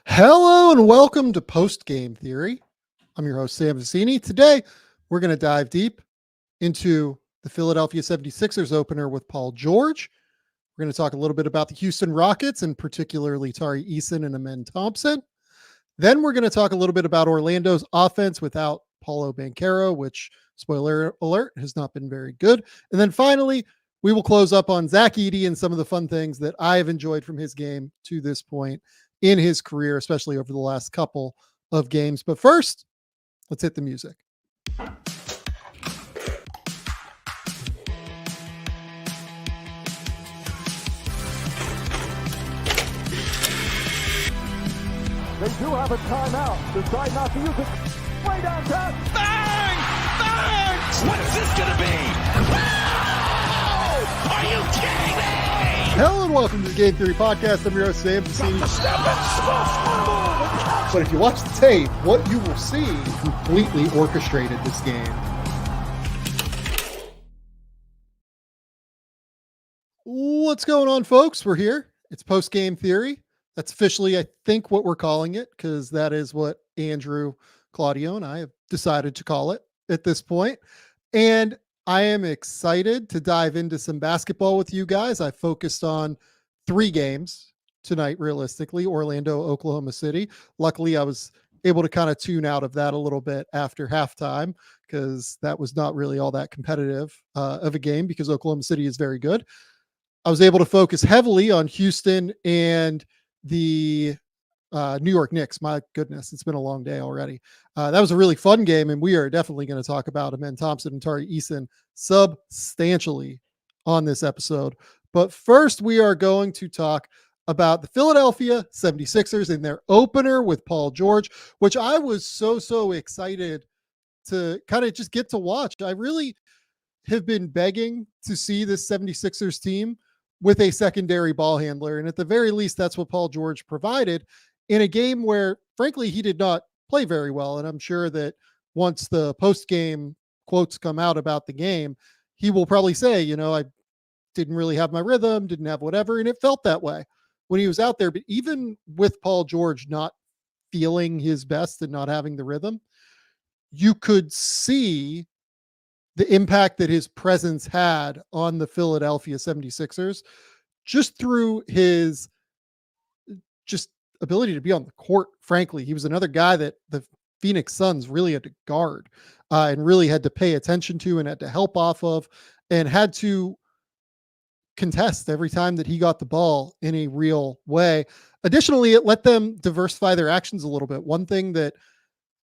Hello and welcome to Post Game Theory. I'm your host, Sam Vecenie. Today, we're going to dive deep into the Philadelphia 76ers opener with Paul George. We're going to talk a little bit about the Houston Rockets and particularly Tari Eason and Amen Thompson. Then we're going to talk a little bit about Orlando's offense without Paolo Banchero, which, spoiler alert, has not been very good. And then finally, we will close up on Zach Edey and some of the fun things that I have enjoyed from his game to this point in his career, especially over the last couple of games. But first, let's hit the music. They do have a timeout. Decide not to use it. Way downtown. Bang! Bang! What is this going to be? Wow! Are you kidding me? Hello and welcome to the Game Theory Podcast. I'm your host, Sam Vecenie. But if you watch the tape, what you will see completely orchestrated this game. What's going on, folks? We're here. It's Post Game Theory. That's officially, I think, what we're calling it, because that is what Andrew, Claudio, and I have decided to call it at this point. And I am excited to dive into some basketball with you guys. I focused on 3 games tonight, realistically, Orlando, Oklahoma City. Luckily, I was able to kind of tune out of that a little bit after halftime because that was not really all that competitive of a game because Oklahoma City is very good. I was able to focus heavily on Houston and the New York Knicks. My goodness, it's been a long day already. That was a really fun game, and we are definitely going to talk about Amen Thompson and Tari Eason substantially on this episode. But first, we are going to talk about the Philadelphia 76ers and their opener with Paul George, which I was so excited to kind of just get to watch. I really have been begging to see this 76ers team with a secondary ball handler. And at the very least, that's what Paul George provided in a game where, frankly, he did not play very well. And I'm sure that once the post-game quotes come out about the game, he will probably say, I didn't really have my rhythm, didn't have whatever. And it felt that way when he was out there. But even with Paul George not feeling his best and not having the rhythm, you could see the impact that his presence had on the Philadelphia 76ers just through his ability to be on the court. Frankly, he was another guy that the Phoenix Suns really had to guard and really had to pay attention to and had to help off of and had to contest every time that he got the ball in a real way. Additionally, it let them diversify their actions a little bit. One thing that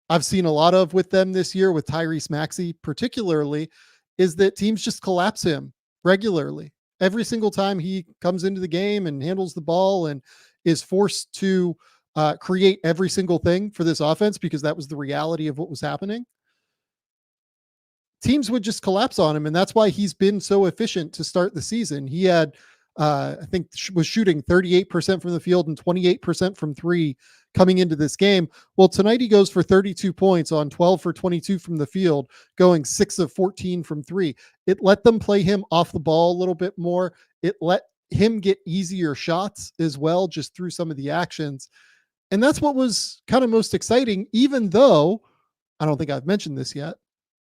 I've seen a lot of with them this year, with Tyrese Maxey particularly, is that teams just collapse him regularly. Every single time he comes into the game and handles the ball and is forced to create every single thing for this offense, because that was the reality of what was happening, teams would just collapse on him. And that's why he's been so efficient to start the season. He had, I think, was shooting 38% from the field and 28% from 3 coming into this game. Well, tonight he goes for 32 points on 12 for 22 from the field, going 6 of 14 from 3. It let them play him off the ball a little bit more. It let him get easier shots as well, just through some of the actions. And that's what was kind of most exciting, even though I don't think I've mentioned this yet.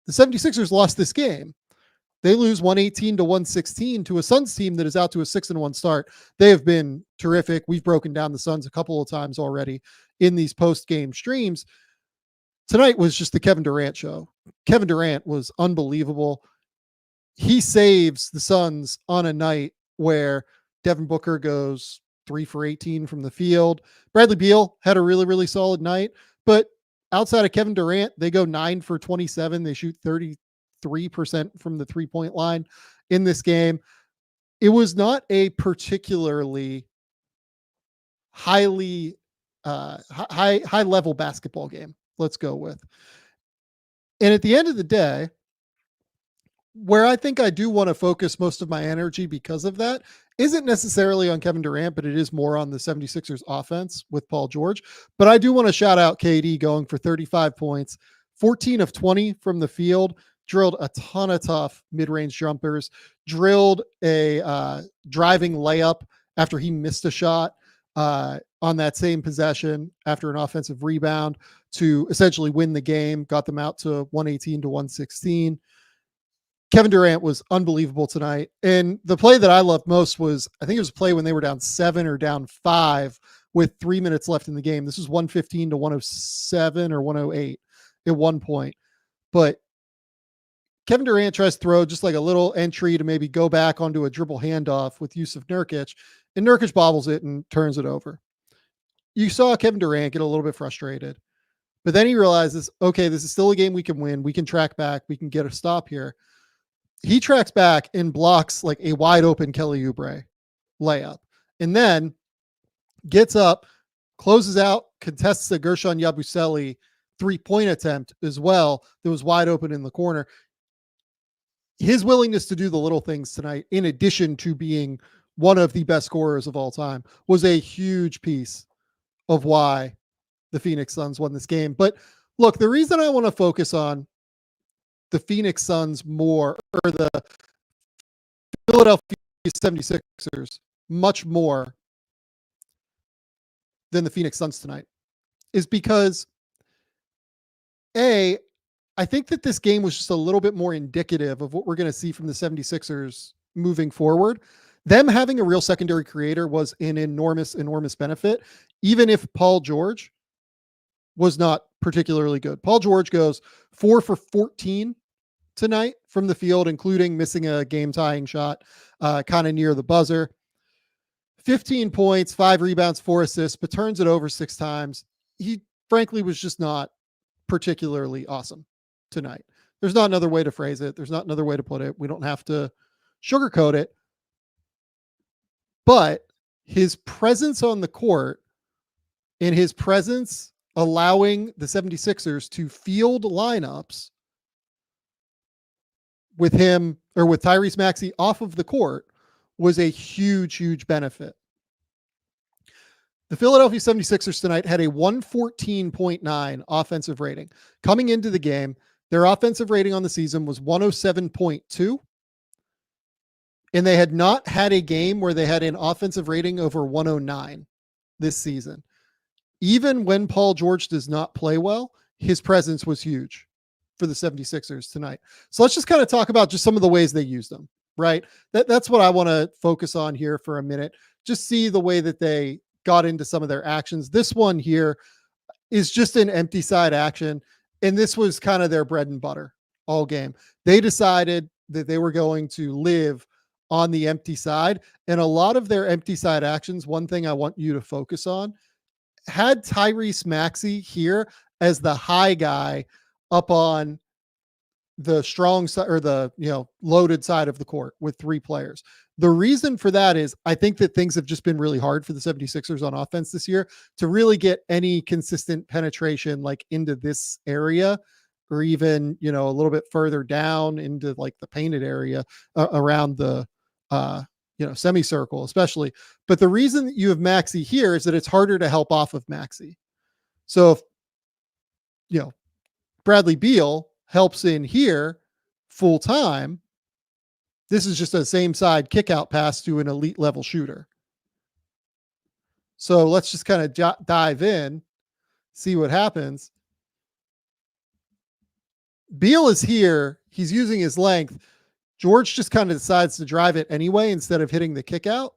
The 76ers lost this game. They lose 118-116 to a Suns team that is out to a 6-1 start. They have been terrific. We've broken down the Suns a couple of times already in these post-game streams. Tonight was just the Kevin Durant show. Kevin Durant was unbelievable. He saves the Suns on a night where Devin Booker goes 3 for 18 from the field. Bradley Beal had a really solid night, but outside of Kevin Durant, they go 9 for 27. They shoot 33% from the 3-point line in this game. It was not a particularly high level basketball game. Let's go with. And at the end of the day, where I think I do want to focus most of my energy because of that isn't necessarily on Kevin Durant, but it is more on the 76ers offense with Paul George. But I do want to shout out KD going for 35 points, 14 of 20 from the field, drilled a ton of tough mid-range jumpers, drilled a driving layup after he missed a shot. on that same possession after an offensive rebound to essentially win the game, got them out to 118 to 116. Kevin Durant was unbelievable tonight. And the play that I loved most was, I think it was a play when they were down 7 or down 5 with 3 minutes left in the game. This was 115 to 107 or 108 at one point. But Kevin Durant tries to throw just like a little entry to maybe go back onto a dribble handoff with Yusuf Nurkic, and Nurkic bobbles it and turns it over. You saw Kevin Durant get a little bit frustrated, but then he realizes, okay, this is still a game we can win. We can track back. We can get a stop here. He tracks back and blocks like a wide open Kelly Oubre layup, and then gets up, closes out, contests the Gershon Yabusele 3-point attempt as well that was wide open in the corner. His willingness to do the little things tonight, in addition to being one of the best scorers of all time, was a huge piece of why the Phoenix Suns won this game. But look, the reason I want to focus on the Phoenix Suns more, or the Philadelphia 76ers much more than the Phoenix Suns tonight, is because I think that this game was just a little bit more indicative of what we're going to see from the 76ers moving forward. Them having a real secondary creator was an enormous, enormous benefit, even if Paul George was not particularly good. Paul George goes 4 for 14 tonight from the field, including missing a game-tying shot kind of near the buzzer. 15 points, 5 rebounds, 4 assists, but turns it over 6 times. He frankly was just not particularly awesome tonight. There's not another way to phrase it. There's not another way to put it. We don't have to sugarcoat it. But his presence on the court and his presence allowing the 76ers to field lineups with him, or with Tyrese Maxey off of the court, was a huge, huge benefit. The Philadelphia 76ers tonight had a 114.9 offensive rating. Coming into the game, their offensive rating on the season was 107.2. And they had not had a game where they had an offensive rating over 109 this season. Even when Paul George does not play well, his presence was huge for the 76ers tonight. So let's just kind of talk about just some of the ways they used them, right? That's what I want to focus on here for a minute. Just see the way that they got into some of their actions. This one here is just an empty side action, and this was kind of their bread and butter all game. They decided that they were going to live on the empty side, and a lot of their empty side actions, one thing I want you to focus on, had Tyrese Maxey here as the high guy up on the strong side, or the loaded side of the court with 3 players. The reason for that is I think that things have just been really hard for the 76ers on offense this year to really get any consistent penetration like into this area, or even, a little bit further down into like the painted area around the, semicircle especially. But the reason that you have Maxey here is that it's harder to help off of Maxey. So if, Bradley Beal helps in here full time, this is just a same side kick out pass to an elite level shooter. So let's just kind of dive in, see what happens. Beal is here. He's using his length. George just kind of decides to drive it anyway instead of hitting the kick out.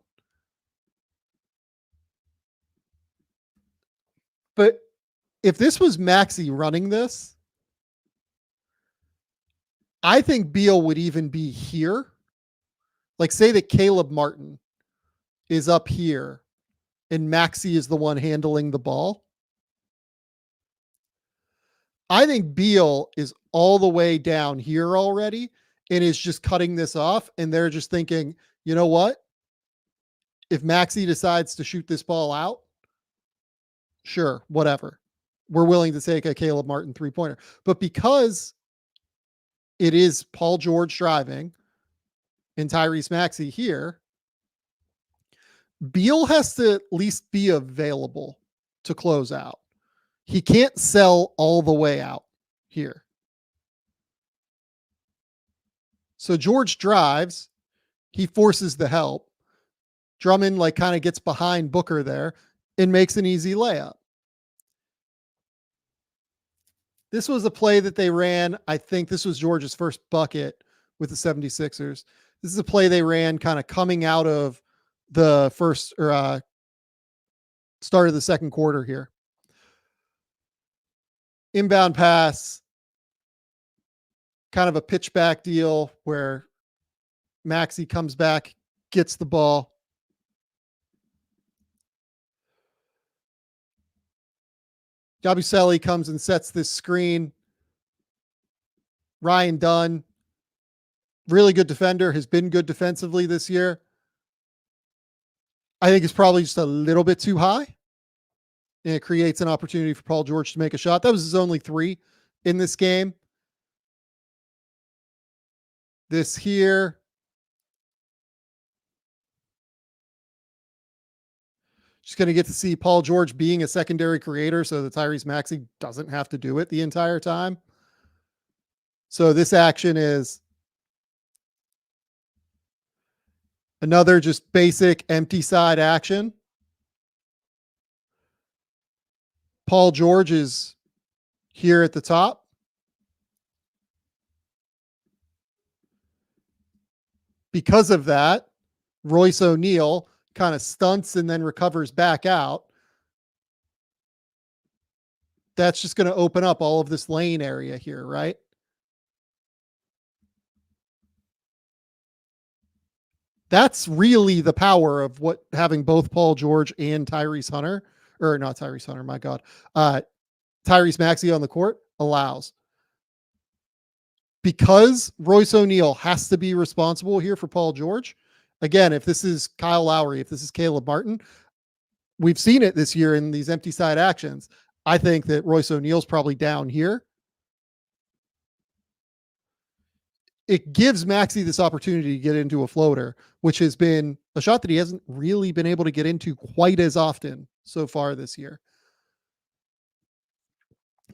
But if this was Maxey running this, I think Beal would even be here. Like, say that Caleb Martin is up here and Maxey is the one handling the ball. I think Beal is all the way down here already and is just cutting this off. And they're just thinking, you know what? If Maxey decides to shoot this ball out, sure, whatever. We're willing to take a Caleb Martin 3-pointer. But because it is Paul George driving and Tyrese Maxey here, Beal has to at least be available to close out. He can't sell all the way out here. So George drives. He forces the help. Drummond kind of gets behind Booker there. and makes an easy layup. This was a play that they ran. I think this was George's first bucket with the 76ers. This is a play they ran kind of coming out of the first or start of the second quarter here. Inbound pass, kind of a pitch back deal where Maxey comes back, gets the ball. Yabusele comes and sets this screen. Ryan Dunn, really good defender, has been good defensively this year. I think it's probably just a little bit too high. And it creates an opportunity for Paul George to make a shot. That was his only 3 in this game. This here. Just going to get to see Paul George being a secondary creator so that Tyrese Maxey doesn't have to do it the entire time. So this action is another just basic empty side action. Paul George is here at the top. Because of that, Royce O'Neal kind of stunts and then recovers back out. That's just going to open up all of this lane area here, right? That's really the power of what having both Paul George and Tyrese Hunter, or not Tyrese Hunter, my God, Tyrese Maxey on the court allows. Because Royce O'Neal has to be responsible here for Paul George. Again, if this is Kyle Lowry, if this is Caleb Martin, we've seen it this year in these empty side actions. I think that Royce O'Neal's probably down here. It gives Maxey this opportunity to get into a floater, which has been a shot that he hasn't really been able to get into quite as often so far this year.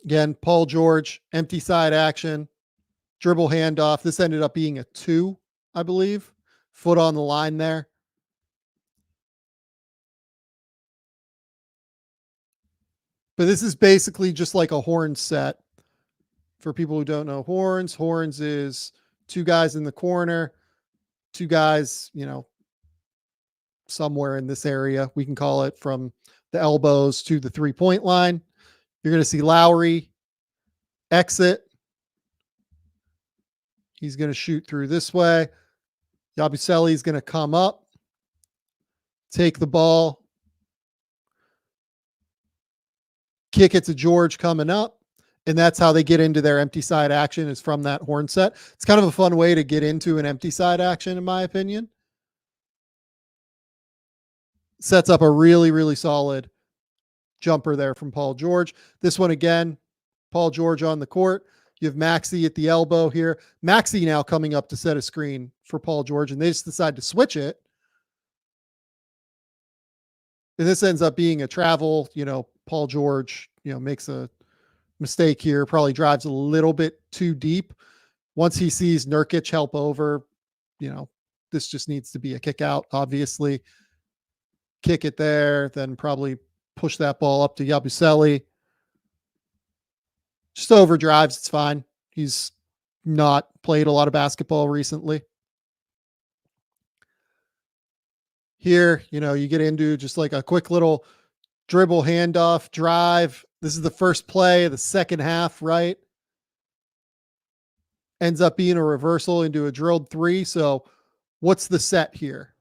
Again, Paul George, empty side action, dribble handoff. This ended up being a 2, I believe. Foot on the line there. But this is basically just like a horn set. For people who don't know horns, horns is 2 guys in the corner, 2 guys, somewhere in this area. We can call it from the elbows to the 3-point line. You're going to see Lowry exit. He's going to shoot through this way. Yabusele is going to come up, take the ball, kick it to George coming up, and that's how they get into their empty side action, is from that horn set. It's kind of a fun way to get into an empty side action, in my opinion. Sets up a really, really solid jumper there from Paul George. This one again, Paul George on the court. You have Maxey at the elbow here. Maxey now coming up to set a screen for Paul George, and they just decide to switch it. And this ends up being a travel. Paul George, makes a mistake here, probably drives a little bit too deep. Once he sees Nurkic help over, this just needs to be a kick out, obviously. Kick it there, then probably push that ball up to Yabusele. Just overdrives. It's fine. He's not played a lot of basketball recently. Here, you get into just like a quick little dribble handoff drive. This is the first play of the second half, right? Ends up being a reversal into a drilled 3. So what's the set here?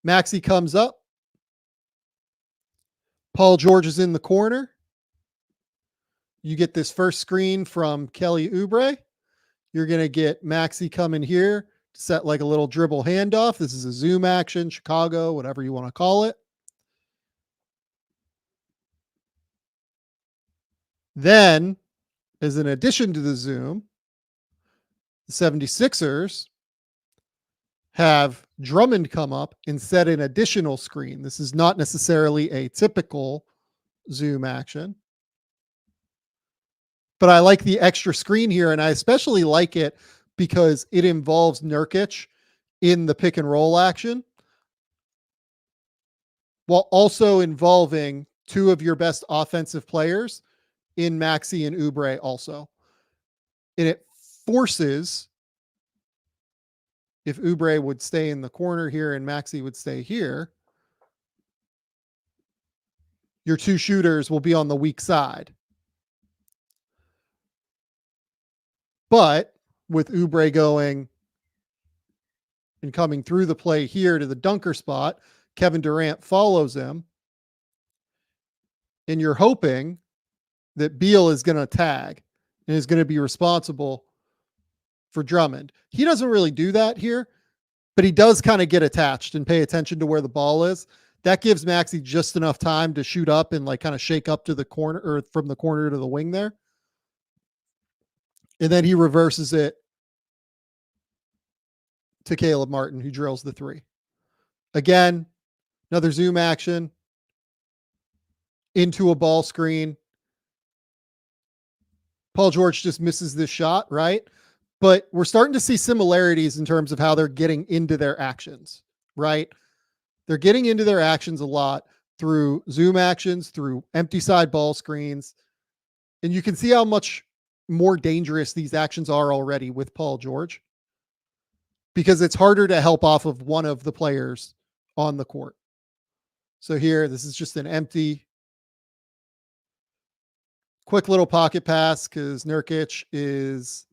Maxey comes up. Paul George is in the corner. You get this first screen from Kelly Oubre. You're going to get Maxey coming here to set like a little dribble handoff. This is a zoom action, Chicago, whatever you want to call it. Then, as an addition to the zoom, the 76ers have Drummond come up and set an additional screen. This is not necessarily a typical zoom action. But I like the extra screen here, and I especially like it because it involves Nurkic in the pick and roll action. while also involving two of your best offensive players in Maxey and Oubre also. And it forces, if Oubre would stay in the corner here and Maxey would stay here, your two shooters will be on the weak side. But with Oubre going and coming through the play here to the dunker spot, Kevin Durant follows him. And you're hoping that Beal is going to tag and is going to be responsible for Drummond. He doesn't really do that here, but he does kind of get attached and pay attention to where the ball is. That gives Maxey just enough time to shoot up and like kind of shake up to the corner or from the corner to the wing there. And then he reverses it to Caleb Martin, who drills the three. Again, another zoom action into a ball screen. Paul George just misses this shot, right? But we're starting to see similarities in terms of how they're getting into their actions, right? They're getting into their actions a lot through zoom actions, through empty side ball screens. And you can see how much more dangerous these actions are already with Paul George, because it's harder to help off of one of the players on the court. So here, this is just an empty, quick little pocket pass because Nurkic is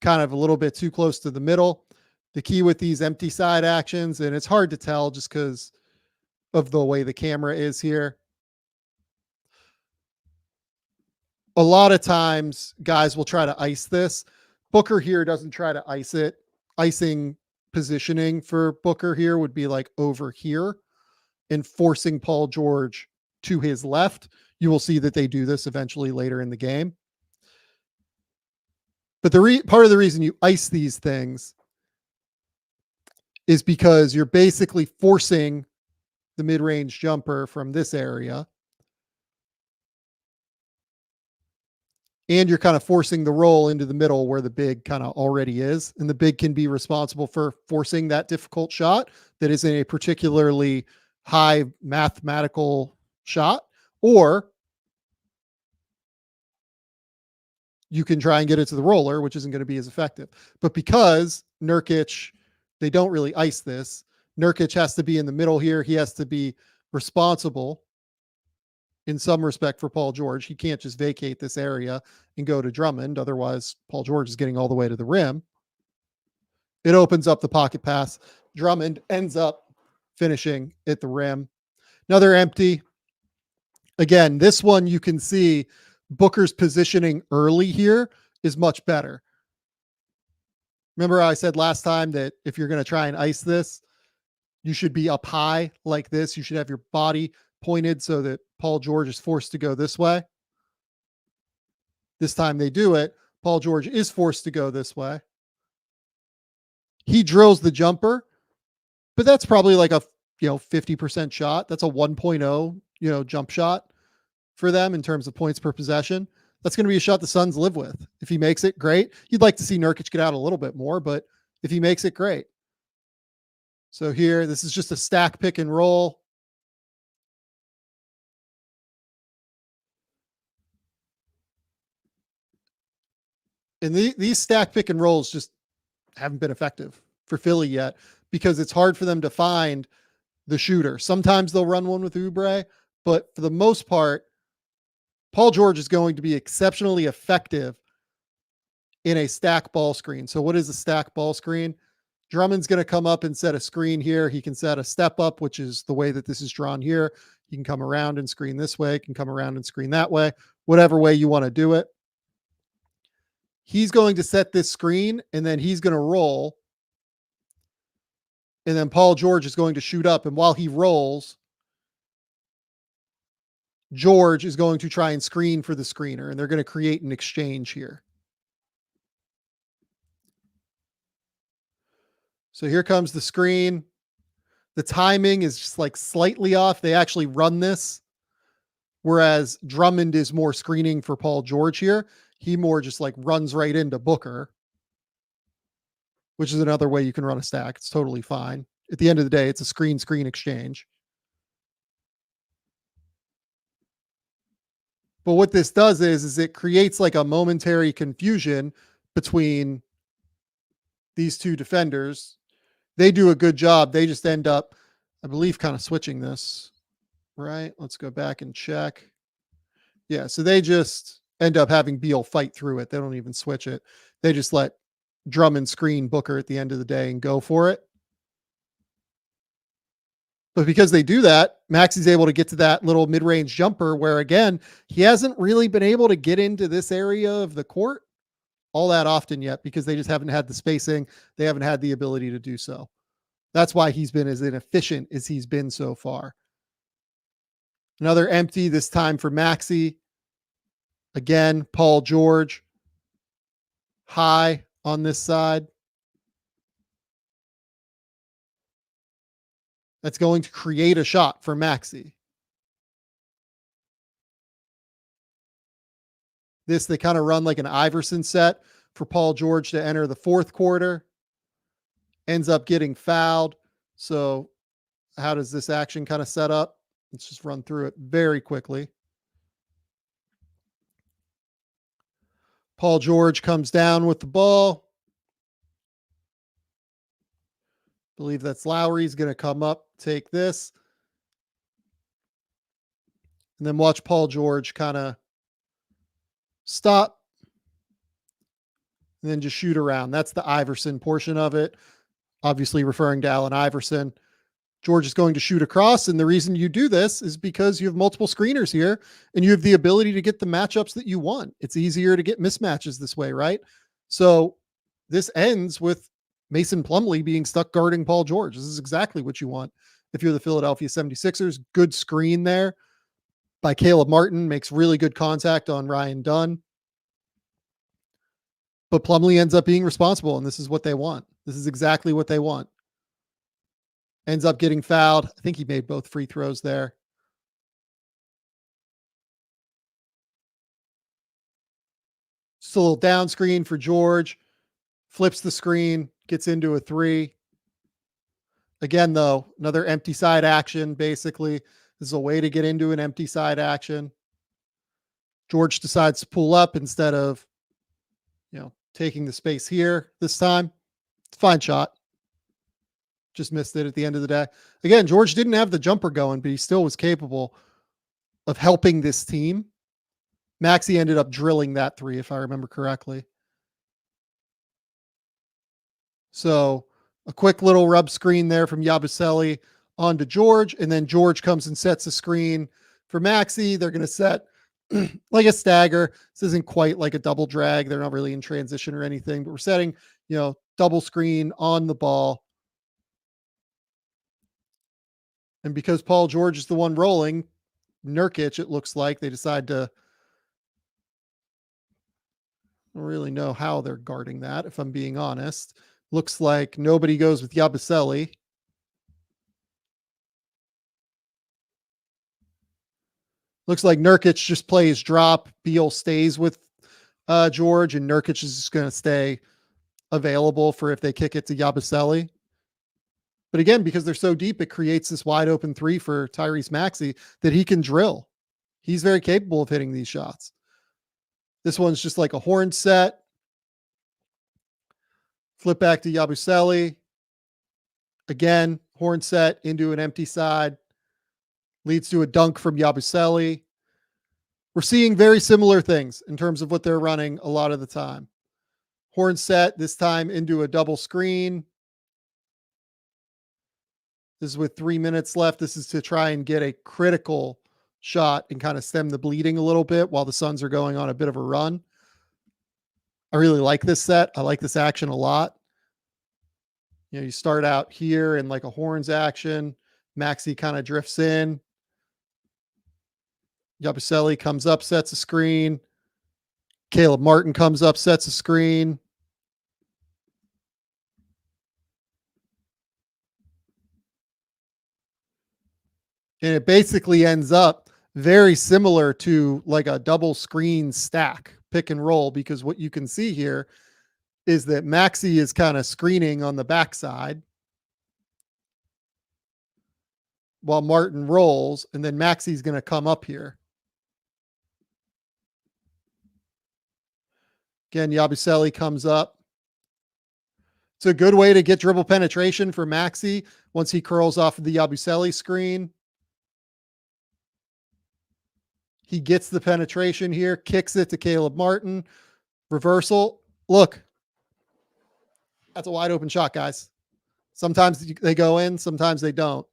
kind of a little bit too close to the middle. The key with these empty side actions, and it's hard to tell just because of the way the camera is here. A lot of times guys will try to ice this. Booker here doesn't try to ice it. Icing positioning for Booker here would be like over here and forcing Paul George to his left. You will see that they do this eventually later in the game. But part of the reason you ice these things is because you're basically forcing the mid-range jumper from this area. And you're kind of forcing the roll into the middle where the big kind of already is. And the big can be responsible for forcing that difficult shot that isn't a particularly high mathematical shot. Or you can try and get it to the roller, which isn't going to be as effective. But because Nurkic, they don't really ice this. Nurkic has to be in the middle here. He has to be responsible in some respect for Paul George. He can't just vacate this area and go to Drummond. Otherwise, Paul George is getting all the way to the rim. It opens up the pocket pass. Drummond ends up finishing at the rim. Another empty. Again, this one you can see Booker's positioning early here is much better. Remember I said last time that if you're going to try and ice this, you should be up high like this. You should have your body pointed so that Paul George is forced to go this way. This time they do it. Paul George is forced to go this way. He drills the jumper, but that's probably like a 50% shot. That's a 1.0 jump shot for them in terms of points per possession. That's going to be a shot the Suns live with. If he makes it, great. You'd like to see Nurkic get out a little bit more, but if he makes it, great. So here, this is just a stack pick and roll. And these stack pick and rolls just haven't been effective for Philly yet because it's hard for them to find the shooter. Sometimes they'll run one with Oubre, but for the most part, Paul George is going to be exceptionally effective in a stack ball screen. So what is a stack ball screen? Drummond's going to come up and set a screen here. He can set a step up, which is the way that this is drawn here. He can come around and screen this way, can come around and screen that way, whatever way you want to do it. He's going to set this screen and then he's going to roll. And then Paul George is going to shoot up. And while he rolls, George is going to try and screen for the screener, and they're going to create an exchange here. So here comes the screen. The timing is just like slightly off. They actually run this, whereas Drummond is more screening for Paul George here. He more just like runs right into Booker, which is another way you can run a stack. It's totally fine. At the end of the day, it's a screen exchange. But what this does is it creates like a momentary confusion between these two defenders. They do a good job. They just end up, I believe, kind of switching this, right? Let's go back and check. Yeah, so they just end up having Beal fight through it. They don't even switch it. They just let Drummond screen Booker at the end of the day and go for it. But because they do that, Maxey's able to get to that little mid-range jumper where, again, he hasn't really been able to get into this area of the court all that often yet because they just haven't had the spacing. They haven't had the ability to do so. That's why he's been as inefficient as he's been so far. Another empty, this time for Maxey. Again, Paul George high on this side. That's going to create a shot for Maxey. They kind of run like an Iverson set for Paul George to enter the fourth quarter. Ends up getting fouled. So how does this action kind of set up? Let's just run through it very quickly. Paul George comes down with the ball. Believe that's Lowry's going to come up, take this. And then watch Paul George kind of stop and then just shoot around. That's the Iverson portion of it. Obviously referring to Allen Iverson. George is going to shoot across. And the reason you do this is because you have multiple screeners here and you have the ability to get the matchups that you want. It's easier to get mismatches this way, right? So this ends with Mason Plumlee being stuck guarding Paul George. This is exactly what you want. If you're the Philadelphia 76ers, good screen there by Caleb Martin, makes really good contact on Ryan Dunn. But Plumlee ends up being responsible, and this is what they want. This is exactly what they want. Ends up getting fouled. I think he made both free throws there. Just a little down screen for George. Flips the screen, gets into a three. Again, though, another empty side action, basically. This is a way to get into an empty side action. George decides to pull up instead of, taking the space here this time. It's a fine shot. Just missed it at the end of the day. Again, George didn't have the jumper going, but he still was capable of helping this team. Maxey ended up drilling that three, if I remember correctly. So a quick little rub screen there from Yabusele onto George, and then George comes and sets a screen for Maxey. They're going to set like a stagger. This isn't quite like a double drag. They're not really in transition or anything, but we're setting, double screen on the ball. And because Paul George is the one rolling, Nurkic, it looks like they decide to, I don't really know how they're guarding that, if I'm being honest. Looks like nobody goes with Yabusele. Looks like Nurkic just plays drop. Beal stays with George, and Nurkic is just going to stay available for if they kick it to Yabusele. But again, because they're so deep, it creates this wide open three for Tyrese Maxey that he can drill. He's very capable of hitting these shots. This one's just like a horn set. Flip back to Yabusele. Again, horn set into an empty side. Leads to a dunk from Yabusele. We're seeing very similar things in terms of what they're running a lot of the time. Horn set, this time into a double screen. This is with 3 minutes left. This is to try and get a critical shot and kind of stem the bleeding a little bit while the Suns are going on a bit of a run. I really like this set. I like this action a lot. You start out here in like a horns action. Maxey kind of drifts in. Yabusele comes up, sets a screen. Caleb Martin comes up, sets a screen. And it basically ends up very similar to like a double screen stack pick and roll, because what you can see here is that Maxey is kind of screening on the backside. while Martin rolls, and then Maxi's going to come up here. Again, Yabusele comes up. It's a good way to get dribble penetration for Maxi once he curls off of the Yabusele screen. He gets the penetration here, kicks it to Caleb Martin. Reversal. Look, that's a wide open shot, guys. Sometimes they go in, sometimes they don't.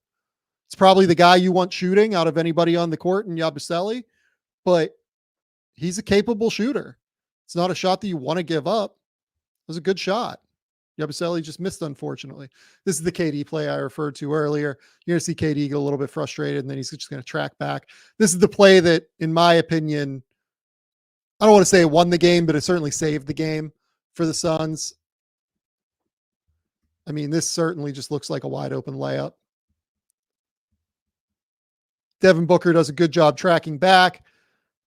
It's probably the guy you want shooting out of anybody on the court in Yabusele, but he's a capable shooter. It's not a shot that you want to give up. It was a good shot. Yabusele just missed, unfortunately. This is the KD play I referred to earlier. You're going to see KD get a little bit frustrated, and then he's just going to track back. This is the play that, in my opinion, I don't want to say it won the game, but it certainly saved the game for the Suns. I mean, this certainly just looks like a wide open layup. Devin Booker does a good job tracking back,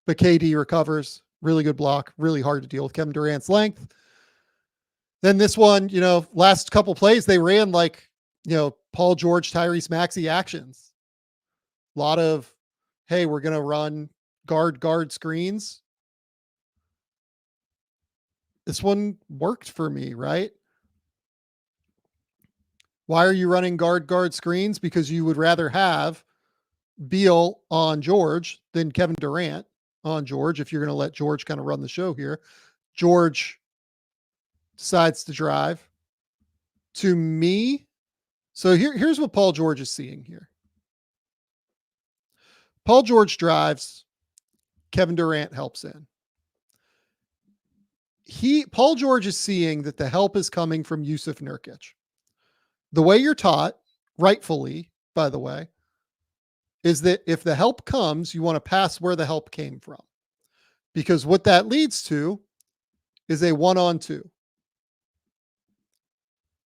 but KD recovers. Really good block. Really hard to deal with Kevin Durant's length. Then this one, last couple plays, they ran like, Paul George, Tyrese Maxey actions. A lot of, hey, we're going to run guard screens. This one worked for me, right? Why are you running guard screens? Because you would rather have Beal on George than Kevin Durant on George, if you're going to let George kind of run the show here. George decides to drive to me. So here's what Paul George is seeing here. Paul George drives. Kevin Durant helps in. Paul George is seeing that the help is coming from Yusuf Nurkic. The way you're taught, rightfully, by the way, is that if the help comes, you want to pass where the help came from. Because what that leads to is a 1-on-2.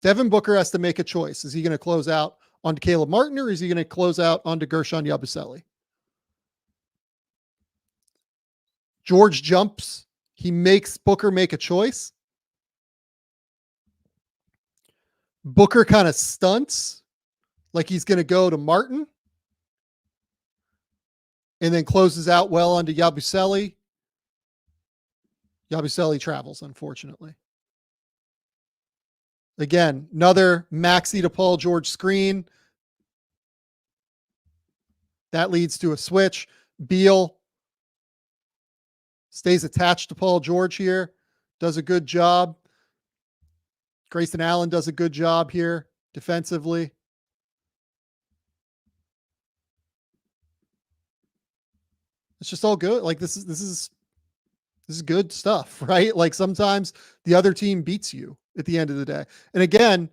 Devin Booker has to make a choice. Is he going to close out onto Caleb Martin, or is he going to close out onto Gershon Yabusele? George jumps. He makes Booker make a choice. Booker kind of stunts like he's going to go to Martin, and then closes out well onto Yabusele. Yabusele travels, unfortunately. Again, another Maxey to Paul George screen. That leads to a switch. Beal stays attached to Paul George here. Does a good job. Grayson Allen does a good job here defensively. It's just all good. Like this is good stuff, right? Like sometimes the other team beats you at the end of the day. And again,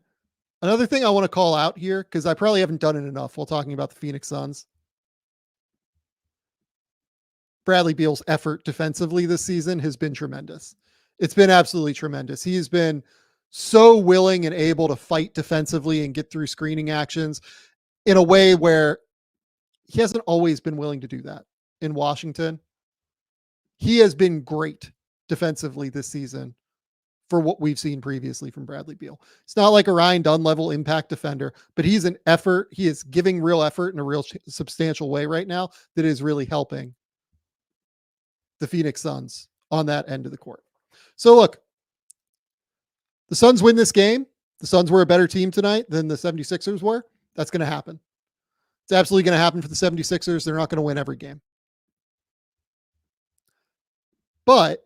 another thing I want to call out here, because I probably haven't done it enough while talking about the Phoenix Suns. Bradley Beal's effort defensively this season has been tremendous. It's been absolutely tremendous. He's been so willing and able to fight defensively and get through screening actions in a way where he hasn't always been willing to do that in Washington. He has been great defensively this season for what we've seen previously from Bradley Beal. It's not like a Ryan Dunn level impact defender, but he's an effort. He is giving real effort in a real substantial way right now that is really helping the Phoenix Suns on that end of the court. So look, the Suns win this game. The Suns were a better team tonight than the 76ers were. That's going to happen. It's absolutely going to happen for the 76ers. They're not going to win every game. But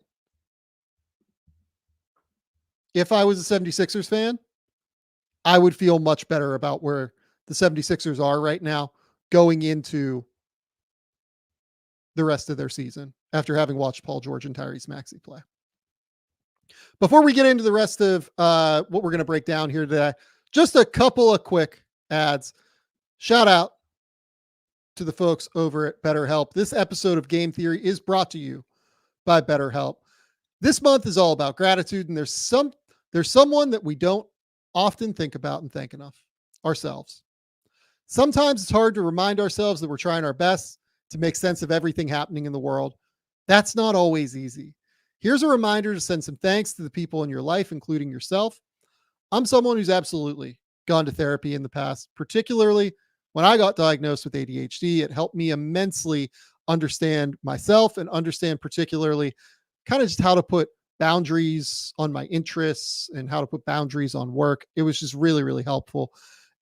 if I was a 76ers fan, I would feel much better about where the 76ers are right now going into the rest of their season after having watched Paul George and Tyrese Maxey play. Before we get into the rest of what we're going to break down here today, just a couple of quick ads. Shout out to the folks over at BetterHelp. This episode of Game Theory is brought to you by BetterHelp. This month is all about gratitude, and there's someone that we don't often think about and thank enough: ourselves. Sometimes it's hard to remind ourselves that we're trying our best to make sense of everything happening in the world. That's not always easy. Here's a reminder to send some thanks to the people in your life, including yourself. I'm someone who's absolutely gone to therapy in the past, particularly when I got diagnosed with ADHD, it helped me immensely understand myself and understand particularly kind of just how to put boundaries on my interests and how to put boundaries on work. It was just really, really helpful.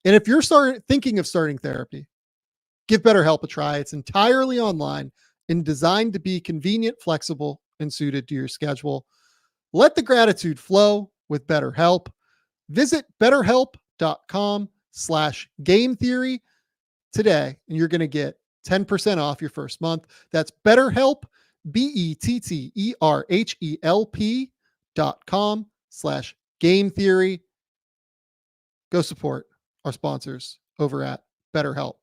And if you're thinking of starting therapy, give BetterHelp a try. It's entirely online and designed to be convenient, flexible, and suited to your schedule. Let the gratitude flow with BetterHelp. Visit betterhelp.com/game theory today, and you're going to get 10% off your first month. That's BetterHelp, BetterHelp.com/game theory. Go support our sponsors over at BetterHelp.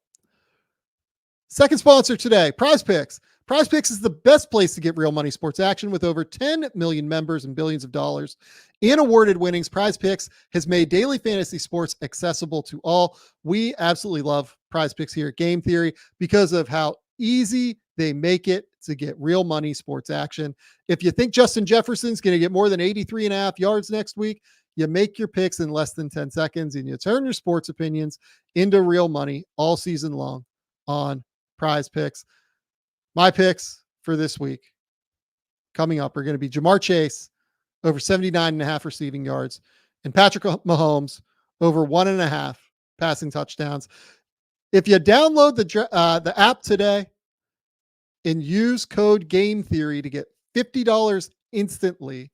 Second sponsor today, PrizePicks. PrizePicks is the best place to get real money sports action with over 10 million members and billions of dollars in awarded winnings. PrizePicks has made daily fantasy sports accessible to all. We absolutely love PrizePicks here at Game Theory because of how easy they make it to get real money sports action. If you think Justin Jefferson's going to get more than 83.5 yards next week, you make your picks in less than 10 seconds and you turn your sports opinions into real money all season long on PrizePicks. My picks for this week coming up are going to be Jamar Chase over 79.5 receiving yards and Patrick Mahomes over 1.5 passing touchdowns. If you download the app today and use code Game Theory to get $50 instantly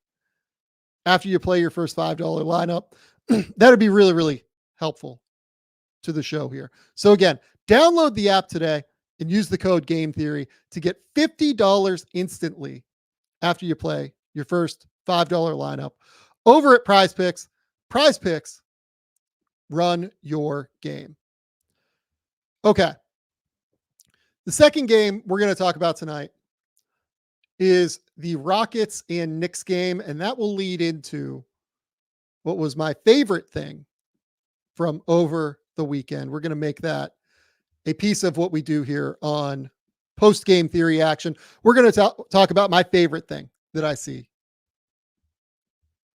after you play your first $5 lineup, that'd be really, really helpful to the show here. So again, download the app today and use the code Game Theory to get $50 instantly after you play your first $5 lineup over at PrizePicks. PrizePicks, run your game. Okay. The second game we're going to talk about tonight is the Rockets and Knicks game, and that will lead into what was my favorite thing from over the weekend. We're going to make that a piece of what we do here on post-game theory action. We're going to talk about my favorite thing that I see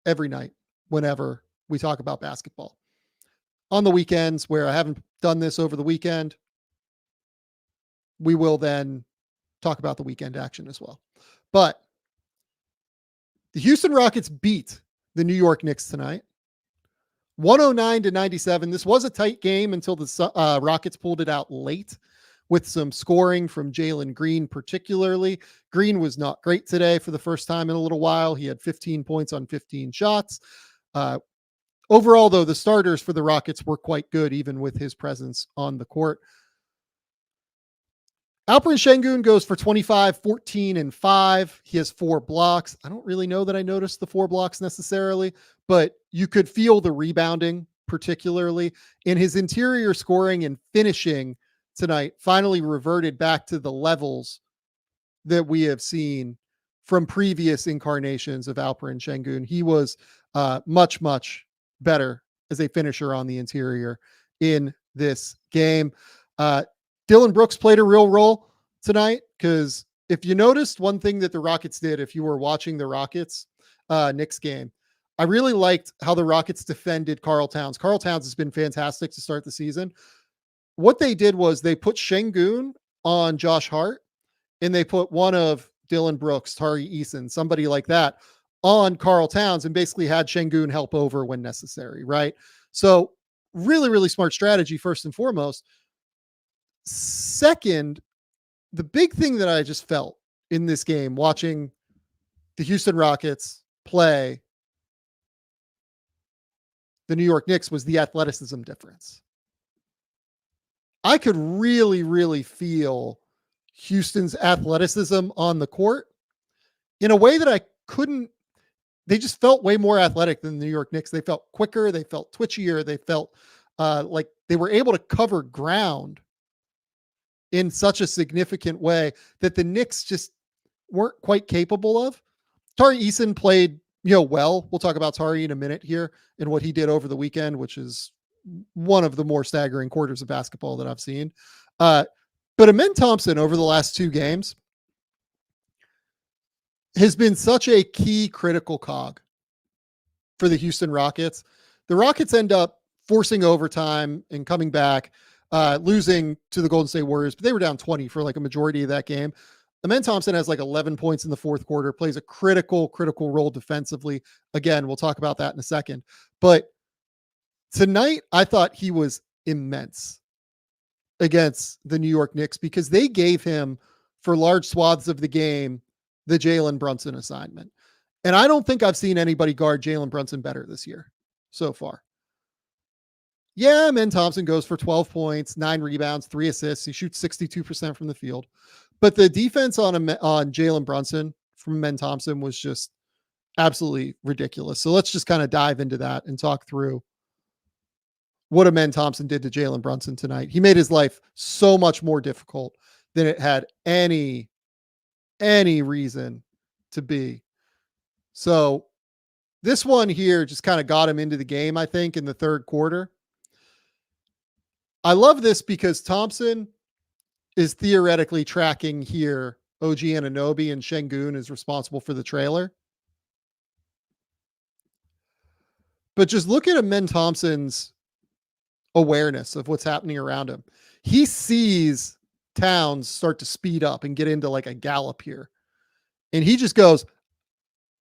every night whenever we talk about basketball. On the weekends where I haven't done this over the weekend, we will then talk about the weekend action as well. But the Houston Rockets beat the New York Knicks tonight, 109-97. This was a tight game until the Rockets pulled it out late with some scoring from Jalen Green particularly. Green was not great today for the first time in a little while. He had 15 points on 15 shots. Overall, though, the starters for the Rockets were quite good, even with his presence on the court. Alperen Şengün goes for 25, 14, and 5. He has 4 blocks. I don't really know that I noticed the 4 blocks necessarily, but you could feel the rebounding, particularly in his interior scoring and finishing tonight, finally reverted back to the levels that we have seen from previous incarnations of Alperen Şengün. He was much, much better as a finisher on the interior in this game. Dylan Brooks played a real role tonight because if you noticed one thing that the Rockets did, if you were watching the Rockets Knicks game, I really liked how the Rockets defended Karl Towns. Karl Towns has been fantastic to start the season. What they did was they put Şengün on Josh Hart and they put one of Dylan Brooks, Tari Eason, somebody like that on Karl Towns and basically had Şengün help over when necessary, right? So really, really smart strategy first and foremost. Second, the big thing that I just felt in this game, watching the Houston Rockets play the New York Knicks, was the athleticism difference. I could really, really feel Houston's athleticism on the court in a way that I couldn't. They just felt way more athletic than the New York Knicks. They felt quicker. They felt twitchier. They felt like they were able to cover ground in such a significant way that the Knicks just weren't quite capable of. Tari Eason played, well. We'll talk about Tari in a minute here and what he did over the weekend, which is one of the more staggering quarters of basketball that I've seen. But Amen Thompson over the last 2 games has been such a key critical cog for the Houston Rockets. The Rockets end up forcing overtime and coming back. losing to the Golden State Warriors, but they were down 20 for like a majority of that game. Amen Thompson has like 11 points in the fourth quarter, plays a critical role defensively. Again, we'll talk about that in a second. But tonight, I thought he was immense against the New York Knicks because they gave him, for large swaths of the game, the Jalen Brunson assignment. And I don't think I've seen anybody guard Jalen Brunson better this year so far. Yeah, Amen Thompson goes for 12 points, 9 rebounds, 3 assists. He shoots 62% from the field. But the defense on Jalen Brunson from Amen Thompson was just absolutely ridiculous. So let's just kind of dive into that and talk through what Amen Thompson did to Jalen Brunson tonight. He made his life so much more difficult than it had any reason to be. So this one here just kind of got him into the game, I think, in the third quarter. I love this because Thompson is theoretically tracking here OG Anunoby, and Şengün is responsible for the trailer. But just look at Amen Thompson's awareness of what's happening around him. He sees Towns start to speed up and get into like a gallop here. And he just goes,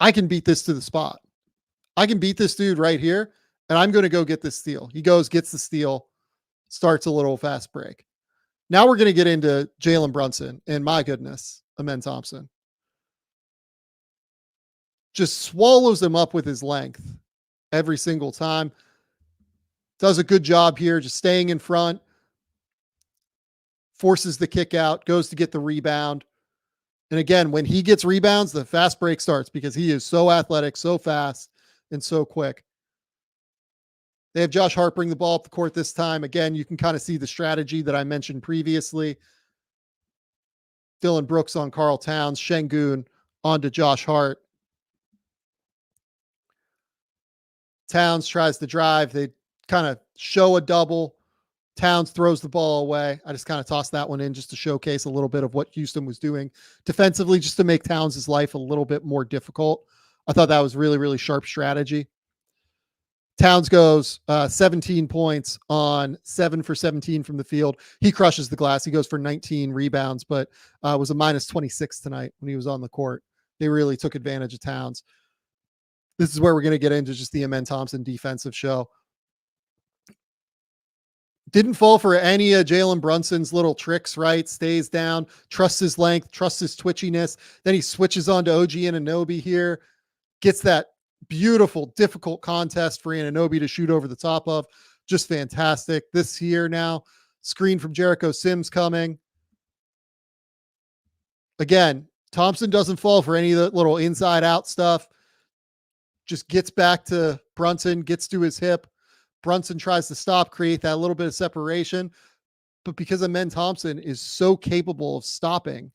I can beat this to the spot. I can beat this dude right here, and I'm going to go get this steal. He goes, gets the steal, starts a little fast break. Now we're going to get into Jalen Brunson, and my goodness, Amen Thompson just swallows him up with his length every single time. Does a good job here, just staying in front, forces the kick out, goes to get the rebound. And again, when he gets rebounds, the fast break starts because he is so athletic, so fast, and so quick. They have Josh Hart bring the ball up the court this time. Again, you can kind of see the strategy that I mentioned previously. Dylan Brooks on Karl Towns, Şengün onto Josh Hart. Towns tries to drive. They kind of show a double. Towns throws the ball away. I just kind of tossed that one in just to showcase a little bit of what Houston was doing defensively, just to make Towns' life a little bit more difficult. I thought that was really sharp strategy. Towns goes 17 points on 7 for 17 from the field. He crushes the glass. He goes for 19 rebounds, but was a minus 26 tonight when he was on the court. They really took advantage of Towns. This is where we're going to get into just the Amen Thompson defensive show. Didn't fall for any of Jalen Brunson's little tricks, right? Stays down, trusts his length, trusts his twitchiness. Then he switches on to OG Anunoby here. Gets that beautiful, difficult contest for Anunoby to shoot over the top of. Just fantastic. This here now, screen from Jericho Sims coming. Again, Thompson doesn't fall for any of the little inside out stuff. Just gets back to Brunson, gets to his hip. Brunson tries to stop, create that little bit of separation. But because Amen Thompson is so capable of stopping,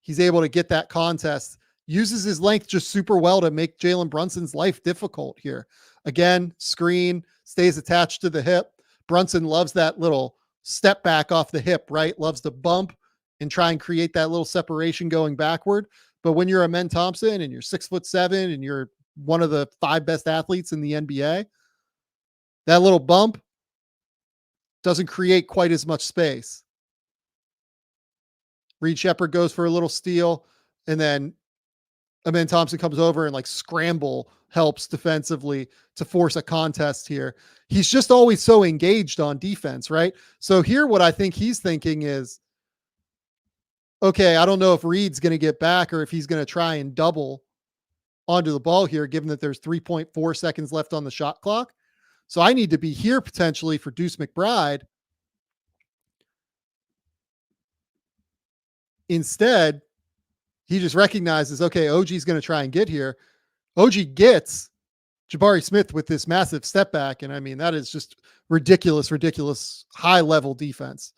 he's able to get that contest. Uses his length just super well to make Jalen Brunson's life difficult here. Again, screen, stays attached to the hip. Brunson loves that little step back off the hip, right? Loves to bump and try and create that little separation going backward. But when you're Amen Thompson and you're 6'7" and you're one of the 5 best athletes in the NBA, that little bump doesn't create quite as much space. Reed Shepherd goes for a little steal, and then Amen Thompson comes over and like scramble helps defensively to force a contest here. He's just always so engaged on defense, right? So here, what I think he's thinking is, okay, I don't know if Reed's going to get back or if he's going to try and double onto the ball here, given that there's 3.4 seconds left on the shot clock. So I need to be here potentially for Deuce McBride. Instead, he just recognizes, okay, OG's going to try and get here. OG gets Jabari Smith with this massive step back. And I mean, that is just ridiculous high level defense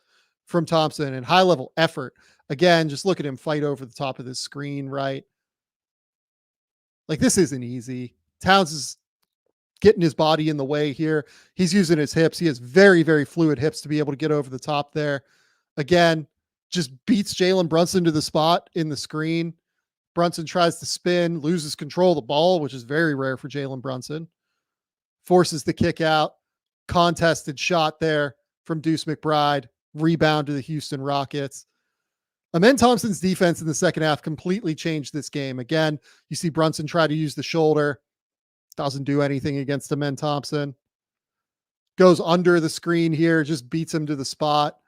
from Thompson and high level effort. Again, just look at him fight over the top of this screen, right? Like, this isn't easy. Towns is getting his body in the way here. He's using his hips. He has very fluid hips to be able to get over the top there. Again, just beats Jalen Brunson to the spot in the screen. Brunson tries to spin, loses control of the ball, which is very rare for Jalen Brunson. Forces the kick out, Contested shot there from Deuce McBride. Rebound to the Houston Rockets. Amen Thompson's defense in the second half completely changed this game. Again, you see Brunson try to use the shoulder. Doesn't do anything against Amen Thompson. Goes under the screen here, just beats him to the spot.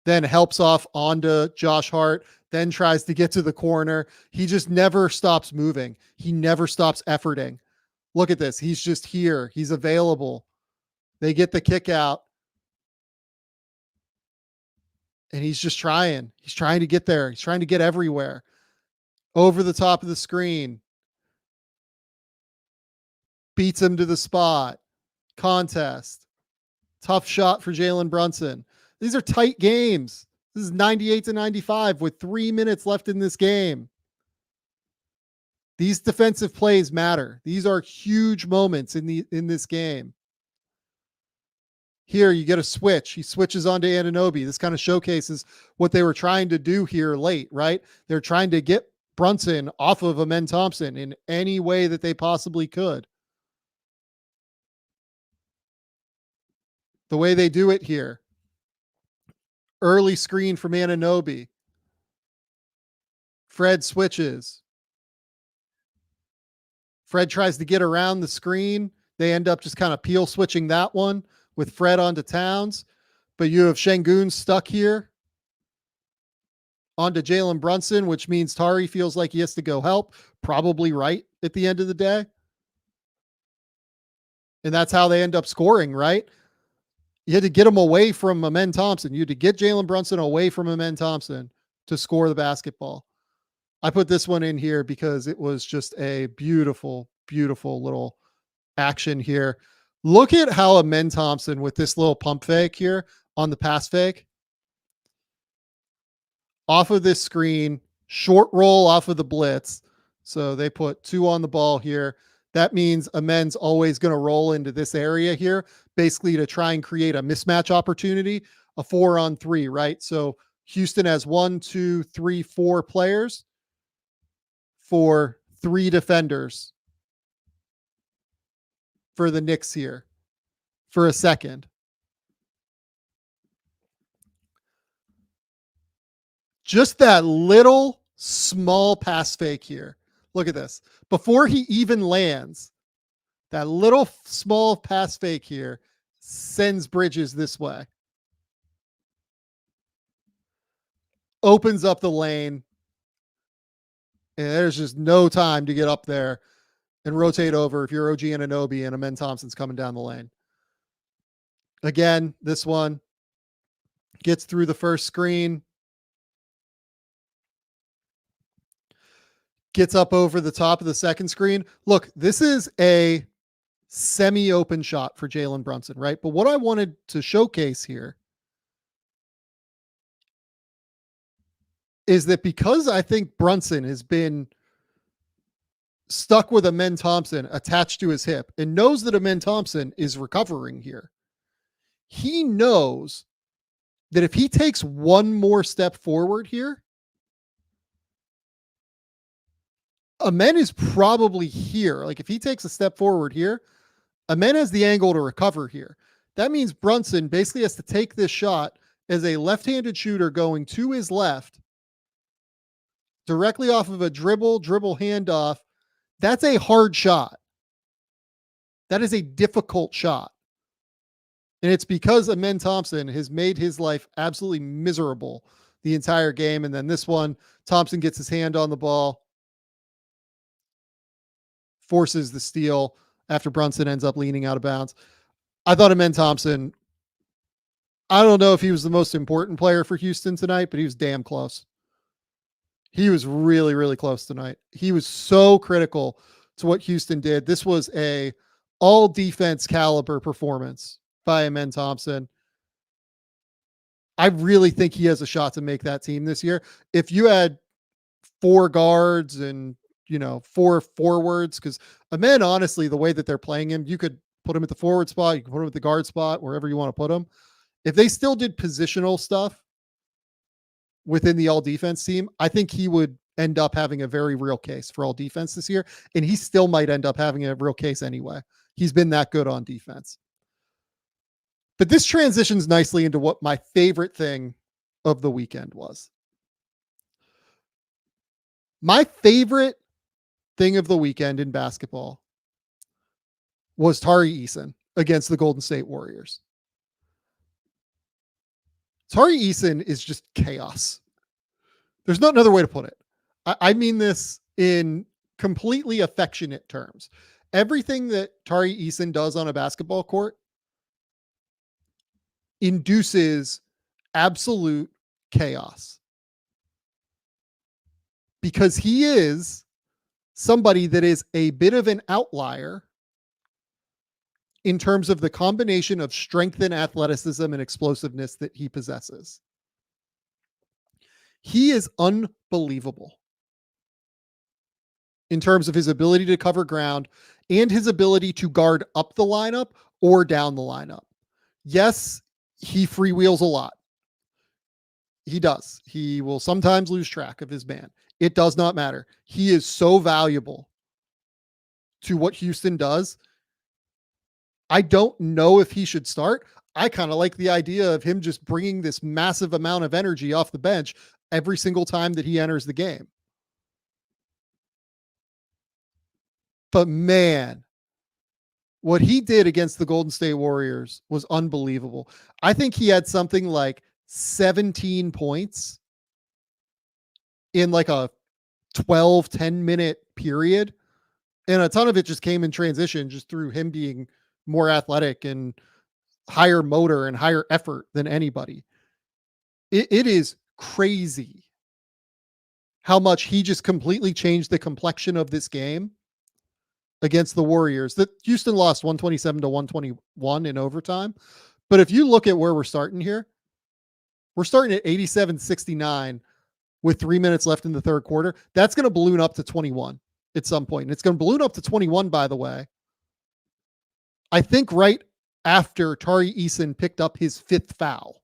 Then helps off onto Josh Hart, then tries to get to the corner. He just never stops moving. He never stops efforting. Look at this. He's just here. He's available. They get the kick out. And he's just trying. He's trying to get there. He's trying to get everywhere. Over the top of the screen. Beats him to the spot. Contest. Tough shot for Jalen Brunson. These are tight games. This is 98-95 with 3 minutes left in this game. These defensive plays matter. These are huge moments in this game. Here you get a switch. He switches onto Anunoby. This kind of showcases what they were trying to do here late, right? They're trying to get Brunson off of Amen Thompson in any way that they possibly could. The way they do it here. Early screen from Anunoby. Fred switches. Fred tries to get around the screen. They end up just kind of peel switching that one with Fred onto Towns. But you have Şengün stuck here onto Jalen Brunson, which means Tari feels like he has to go help. Probably right at the end of the day. And that's how they end up scoring, right? You had to get him away from Amen Thompson. You had to get Jalen Brunson away from Amen Thompson to score the basketball. I put this one in here because it was just a beautiful, beautiful little action here. Look at how Amen Thompson with this little pump fake here on the pass fake. Off of this screen, short roll off of the blitz. So they put 2 on the ball here. That means Amen's always going to roll into this area here, basically to try and create a mismatch opportunity, a 4-on-3, right? So Houston has 1, 2, 3, 4 players for 3 defenders for the Knicks here for a second. Just that little small pass fake here. Look at this. Before he even lands, that little small pass fake here sends Bridges this way. Opens up the lane. And there's just no time to get up there and rotate over if you're OG Anunoby and Amen Thompson's coming down the lane. Again, this one gets through the first screen. Gets up over the top of the second screen. Look, this is a semi-open shot for Jalen Brunson, right? But what I wanted to showcase here is that because I think Brunson has been stuck with Amen Thompson attached to his hip and knows that Amen Thompson is recovering here, he knows that if he takes one more step forward here, Amen is probably here. Like if he takes a step forward here, Amen has the angle to recover here. That means Brunson basically has to take this shot as a left-handed shooter going to his left, directly off of a dribble handoff. That's a hard shot. That is a difficult shot. And it's because Amen Thompson has made his life absolutely miserable the entire game. And then this one, Thompson gets his hand on the ball, forces the steal after Brunson ends up leaning out of bounds. I thought Amen Thompson, I don't know if he was the most important player for Houston tonight, but he was damn close. He was really, really close tonight. He was so critical to what Houston did. This was a all defense caliber performance by Amen Thompson. I really think he has a shot to make that team this year. If you had 4 guards and 4 forwards, because Amen, honestly, the way that they're playing him, you could put him at the forward spot, you can put him at the guard spot, wherever you want to put him. If they still did positional stuff within the all defense team, I think he would end up having a very real case for all defense this year. And he still might end up having a real case anyway. He's been that good on defense. But this transitions nicely into what my favorite thing of the weekend was. My favorite thing of the weekend in basketball was Tari Eason against the Golden State Warriors. Tari Eason is just chaos. There's not another way to put it. I mean this in completely affectionate terms. Everything that Tari Eason does on a basketball court induces absolute chaos. Because he is somebody that is a bit of an outlier in terms of the combination of strength and athleticism and explosiveness that he possesses. He is unbelievable in terms of his ability to cover ground and his ability to guard up the lineup or down the lineup. Yes, he freewheels a lot. He does. He will sometimes lose track of his man. It does not matter. He is so valuable to what Houston does. I don't know if he should start. I kind of like the idea of him just bringing this massive amount of energy off the bench every single time that he enters the game. But man, what he did against the Golden State Warriors was unbelievable. I think he had something like 17 points in like a 10 minute period. And a ton of it just came in transition, just through him being more athletic and higher motor and higher effort than anybody. It is crazy how much he just completely changed the complexion of this game against the Warriors. That Houston lost 127 to 121 in overtime. But if you look at where we're starting here, we're starting at 87-69 with 3 minutes left in the third quarter. That's going to balloon up to 21 at some point. And it's going to balloon up to 21, by the way, I think right after Tari Eason picked up his 5th foul.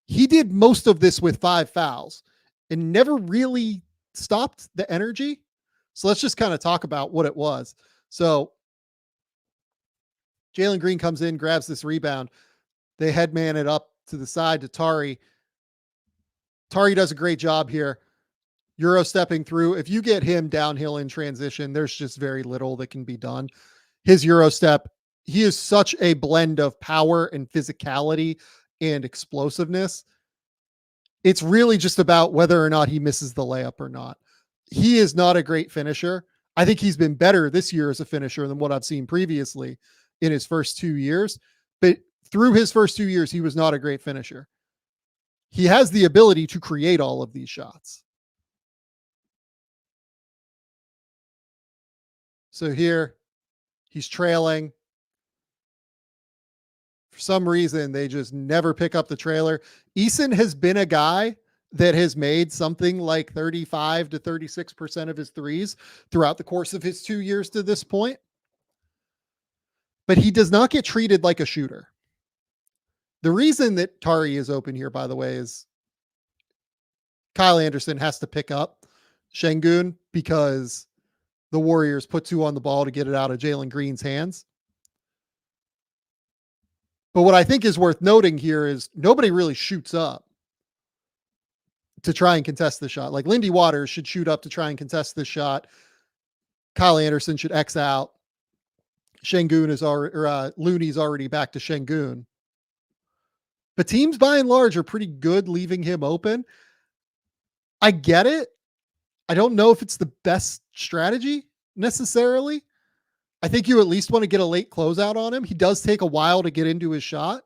He did most of this with 5 fouls and never really stopped the energy. So let's just kind of talk about what it was. So Jalen Green comes in, grabs this rebound. They headman it up to the side to Tari. Tari does a great job here. Euro stepping through. If you get him downhill in transition, there's just very little that can be done. His Euro step, he is such a blend of power and physicality and explosiveness. It's really just about whether or not he misses the layup or not. He is not a great finisher. I think he's been better this year as a finisher than what I've seen previously in his first 2 years. But through his first 2 years, he was not a great finisher. He has the ability to create all of these shots. So here, he's trailing. For some reason, they just never pick up the trailer. Eason has been a guy that has made something like 35 to 36% of his threes throughout the course of his 2 years to this point. But he does not get treated like a shooter. The reason that Tari is open here, by the way, is Kyle Anderson has to pick up Şengün because the Warriors put 2 on the ball to get it out of Jalen Green's hands. But what I think is worth noting here is nobody really shoots up to try and contest the shot. Like Lindy Waters should shoot up to try and contest this shot. Kyle Anderson should X out. Şengün is already, Looney's already back to Şengün. But teams by and large are pretty good leaving him open. I get it. I don't know if it's the best strategy necessarily. I think you at least want to get a late closeout on him. He does take a while to get into his shot,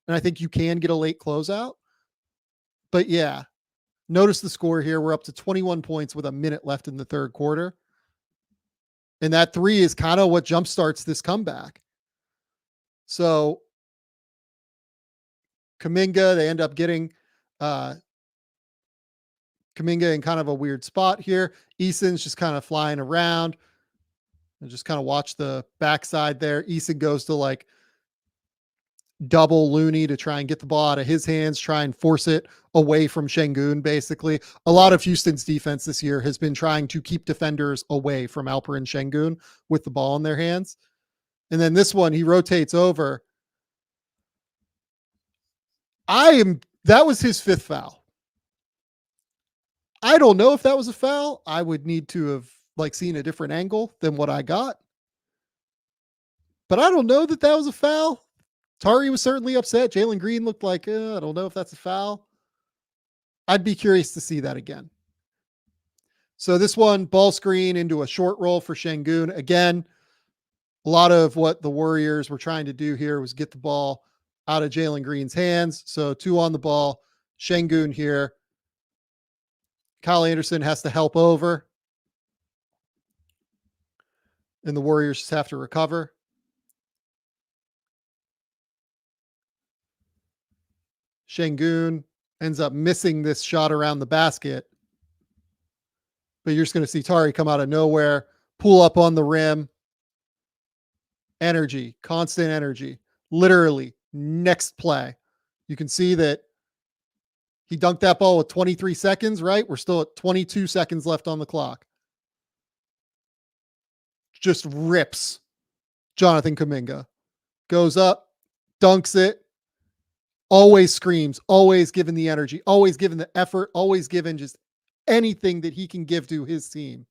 and I think you can get a late closeout. But yeah, notice the score here. We're up to 21 points with a minute left in the third quarter. And that 3 is kind of what jumpstarts this comeback. So Kuminga, they end up getting Kuminga in kind of a weird spot here. Eason's just kind of flying around. And just kind of watch the backside there. Eason goes to like double Looney to try and get the ball out of his hands, try and force it away from Şengün, basically. A lot of Houston's defense this year has been trying to keep defenders away from Alperen Şengün with the ball in their hands. And then this one, he rotates over. That was his 5th foul. I don't know if that was a foul. I would need to have seen a different angle than what I got. But I don't know that was a foul. Tari was certainly upset. Jalen Green looked like, I don't know if that's a foul. I'd be curious to see that again. So this one, ball screen into a short roll for Şengün. Again, a lot of what the Warriors were trying to do here was get the ball out of Jalen Green's hands. So 2 on the ball. Şengün here. Kyle Anderson has to help over. And the Warriors just have to recover. Şengün ends up missing this shot around the basket. But you're just going to see Tari come out of nowhere, pull up on the rim. Energy, constant energy. Literally, next play. You can see that he dunked that ball with 23 seconds, right? We're still at 22 seconds left on the clock. Just rips Jonathan Kuminga. Goes up, dunks it. Always screams, always giving the energy, always giving the effort, always giving just anything that he can give to his team.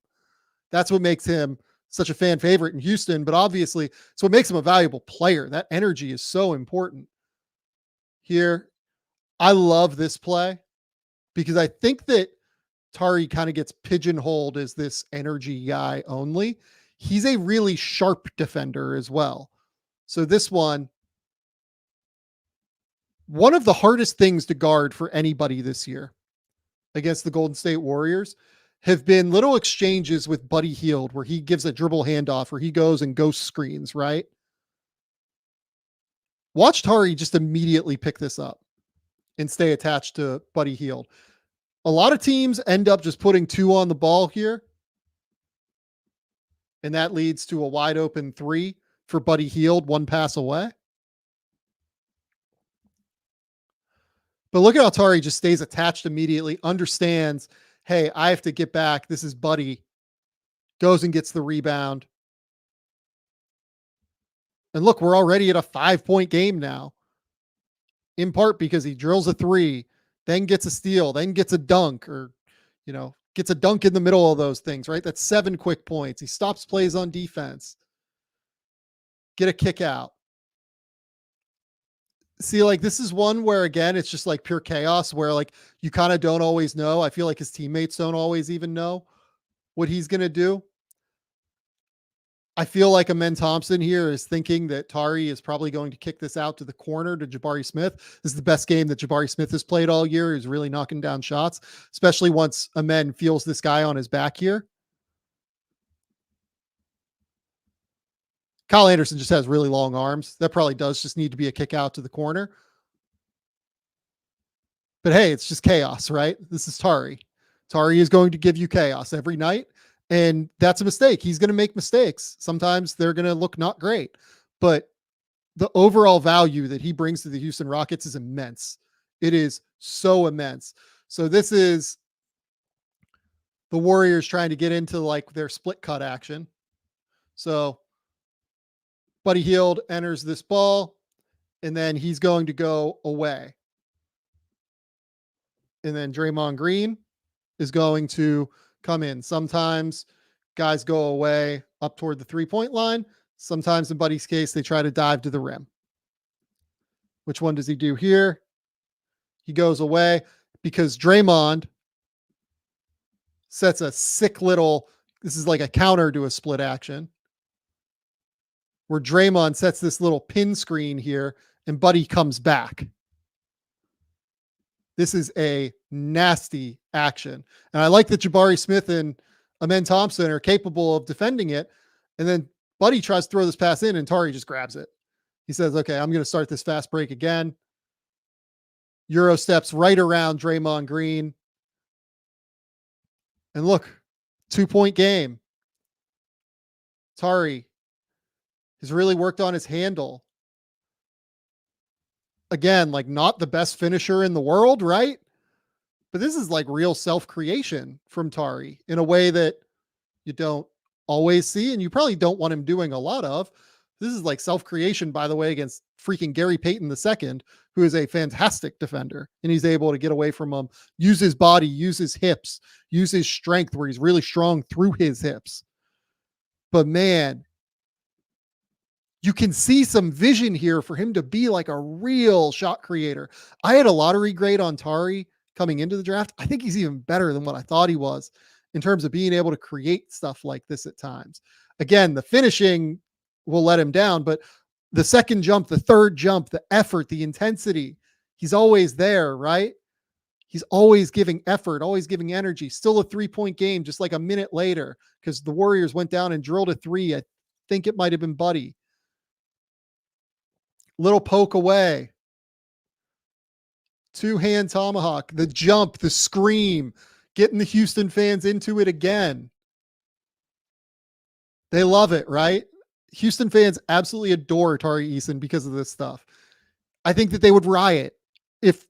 That's what makes him such a fan favorite in Houston, but obviously it's what makes him a valuable player. That energy is so important. Here, I love this play because I think that Tari kind of gets pigeonholed as this energy guy only. He's a really sharp defender as well. So this one of the hardest things to guard for anybody this year against the Golden State Warriors have been little exchanges with Buddy Hield where he gives a dribble handoff or he goes and ghost screens, right? Watch Tari just immediately pick this up and stay attached to Buddy Hield. A lot of teams end up just putting 2 on the ball here. And that leads to a wide open 3 for Buddy Hield, 1 pass away. But look at how Tari just stays attached immediately, understands, hey, I have to get back. This is Buddy. Goes and gets the rebound. And look, we're already at a 5-point game now. In part because he drills a 3, then gets a steal, then gets a dunk, or, gets a dunk in the middle of those things, right? That's 7 quick points. He stops plays on defense. Get a kick out. See, this is one where, again, it's just pure chaos where you kind of don't always know. I feel like his teammates don't always even know what he's going to do. I feel like Amen Thompson here is thinking that Tari is probably going to kick this out to the corner to Jabari Smith. This is the best game that Jabari Smith has played all year. He's really knocking down shots, especially once Amen feels this guy on his back here. Kyle Anderson just has really long arms. That probably does just need to be a kick out to the corner. But hey, it's just chaos, right? This is Tari. Tari is going to give you chaos every night. And that's a mistake. He's going to make mistakes. Sometimes they're going to look not great. But the overall value that he brings to the Houston Rockets is immense. It is so immense. So this is the Warriors trying to get into their split cut action. So Buddy Hield enters this ball, and then he's going to go away. And then Draymond Green is going to come in. Sometimes guys go away up toward the 3-point line. Sometimes in Buddy's case, they try to dive to the rim. Which one does he do here? He goes away because Draymond sets a sick little, this is like a counter to a split action, where Draymond sets this little pin screen here and Buddy comes back. This is a nasty action. And I like that Jabari Smith and Amen Thompson are capable of defending it. And then Buddy tries to throw this pass in and Tari just grabs it. He says, okay, I'm going to start this fast break again. Euro steps right around Draymond Green. And look, 2-point game. Tari has really worked on his handle. again, like not the best finisher in the world, right? But this is like real self-creation from Tari in a way that you don't always see, and you probably don't want him doing a lot of. This is like self-creation, by the way, against freaking Gary Payton II, who is a fantastic defender, and he's able to get away from him, use his body, use his hips, use his strength where he's really strong through his hips. But man, you can see some vision here for him to be like a real shot creator. I had a lottery grade on Tari coming into the draft. I think he's even better than what I thought he was in terms of being able to create stuff like this at times. Again, the finishing will let him down, but the second jump, the third jump, the effort, the intensity, he's always there, right? He's always giving effort, always giving energy. Still a 3-point game, just like a minute later, because the Warriors went down and drilled a three. I think it might have been Buddy. Little poke away. Two-hand tomahawk, the jump, the scream, getting the Houston fans into it again. They love it, right? Houston fans absolutely adore Tari Eason because of this stuff. I think that they would riot if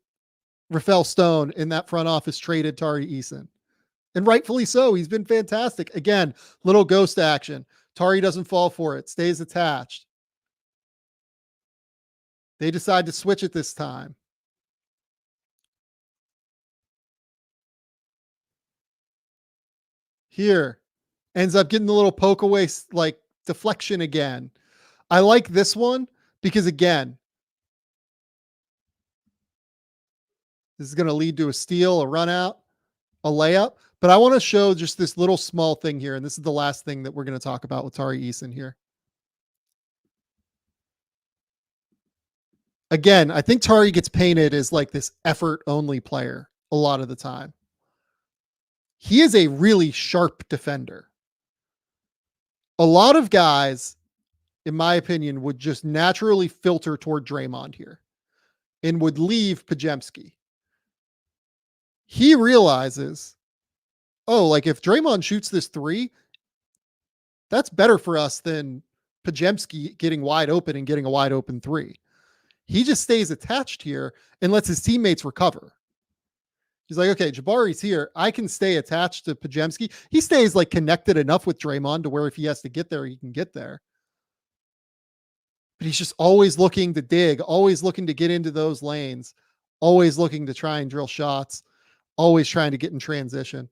Rafael Stone in that front office traded Tari Eason. And rightfully so. He's been fantastic. Again, little ghost action. Tari doesn't fall for it, stays attached. They decide to switch it this time. Here, ends up getting the little poke away, like deflection again. I like this one because, again, this is going to lead to a steal, a run out, a layup. But I want to show just this little small thing here. And this is the last thing that we're going to talk about with Tari Eason here. Again, I think Tari gets painted as like this effort only player a lot of the time. He is a really sharp defender. A lot of guys, in my opinion, would just naturally filter toward Draymond here and would leave Podziemski. He realizes, oh, like if Draymond shoots this three, that's better for us than Podziemski getting wide open and getting a wide open three. He just stays attached here and lets his teammates recover. He's like, okay, Jabari's here. I can stay attached to Podziemski. He stays like connected enough with Draymond to where if he has to get there, he can get there. But he's just always looking to dig, always looking to get into those lanes, always looking to try and drill shots, always trying to get in transition.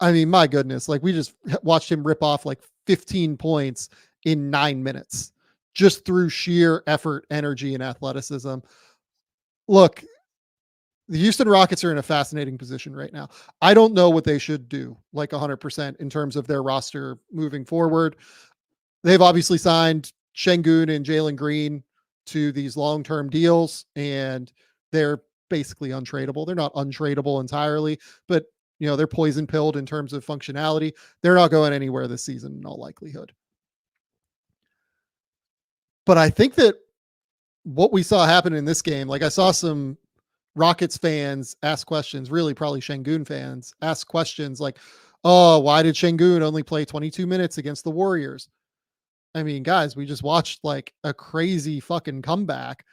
I mean, my goodness, like we just watched him rip off like 15 points in 9 minutes just through sheer effort, energy, and athleticism. Look, the Houston Rockets are in a fascinating position right now. I don't know what they should do, like 100% in terms of their roster moving forward. They've obviously signed Şengün and Jalen Green to these long-term deals, and they're basically untradeable. They're not untradeable entirely, but you know, they're poison pilled in terms of functionality. They're not going anywhere this season in all likelihood. But I think that what we saw happen in this game, like I saw some Rockets fans ask questions, really probably Şengün fans ask questions like, oh, why did Şengün only play 22 minutes against the Warriors? I mean, guys, we just watched like a crazy fucking comeback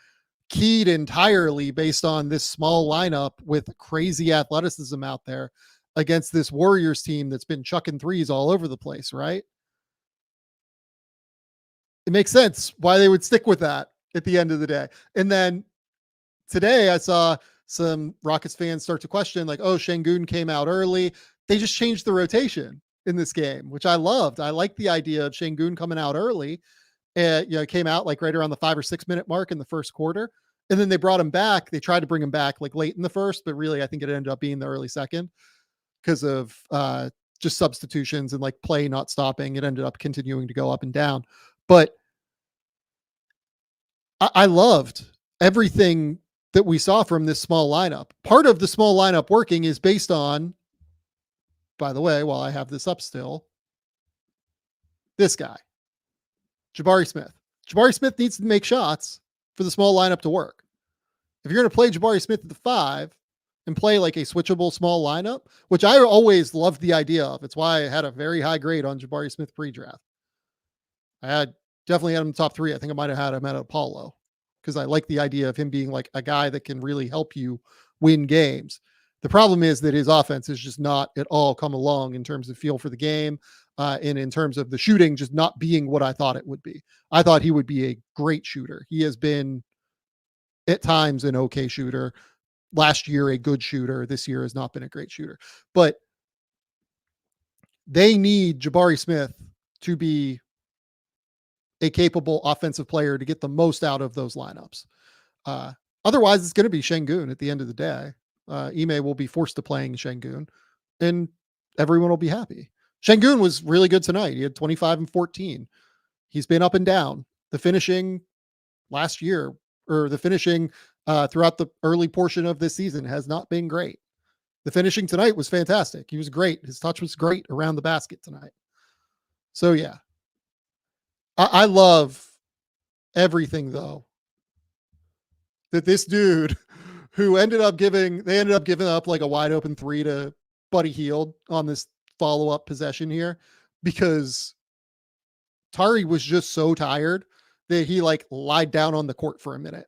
keyed entirely based on this small lineup with crazy athleticism out there against this Warriors team that's been chucking threes all over the place, right? It makes sense why they would stick with that at the end of the day. And then today I saw some Rockets fans start to question like, oh, Şengün came out early. They just changed the rotation in this game, which I loved. I like the idea of Şengün coming out early. Came out like right around the 5 or 6 minute mark in the first quarter. And then they brought him back. They tried to bring him back like late in the first, but really I think it ended up being the early second because of just substitutions and like play not stopping. It ended up continuing to go up and down. But I loved everything that we saw from this small lineup. Part of the small lineup working is based on, by the way, while I have this up still, this guy, Jabari Smith. Jabari Smith needs to make shots for the small lineup to work. If you're going to play Jabari Smith at the 5 and play like a switchable small lineup, which I always loved the idea of. It's why I had a very high grade on Jabari Smith pre-draft. I definitely had him top 3. I think I might have had him at Paolo because I like the idea of him being like a guy that can really help you win games. The problem is that his offense is just not at all come along in terms of feel for the game, and in terms of the shooting just not being what I thought it would be. I thought he would be a great shooter. He has been at times an okay shooter. Last year, a good shooter. This year has not been a great shooter. But they need Jabari Smith to be a capable offensive player to get the most out of those lineups. Otherwise, it's going to be Şengün at the end of the day. Ime will be forced to playing Şengün, and everyone will be happy. Şengün was really good tonight. He had 25 and 14. He's been up and down. The finishing last year, or the finishing throughout the early portion of this season, has not been great. The finishing tonight was fantastic. He was great. His touch was great around the basket tonight. So yeah, I love everything though that this dude who ended up giving up like a wide open three to Buddy Hield on this follow-up possession here, because Tari was just so tired that he like lied down on the court for a minute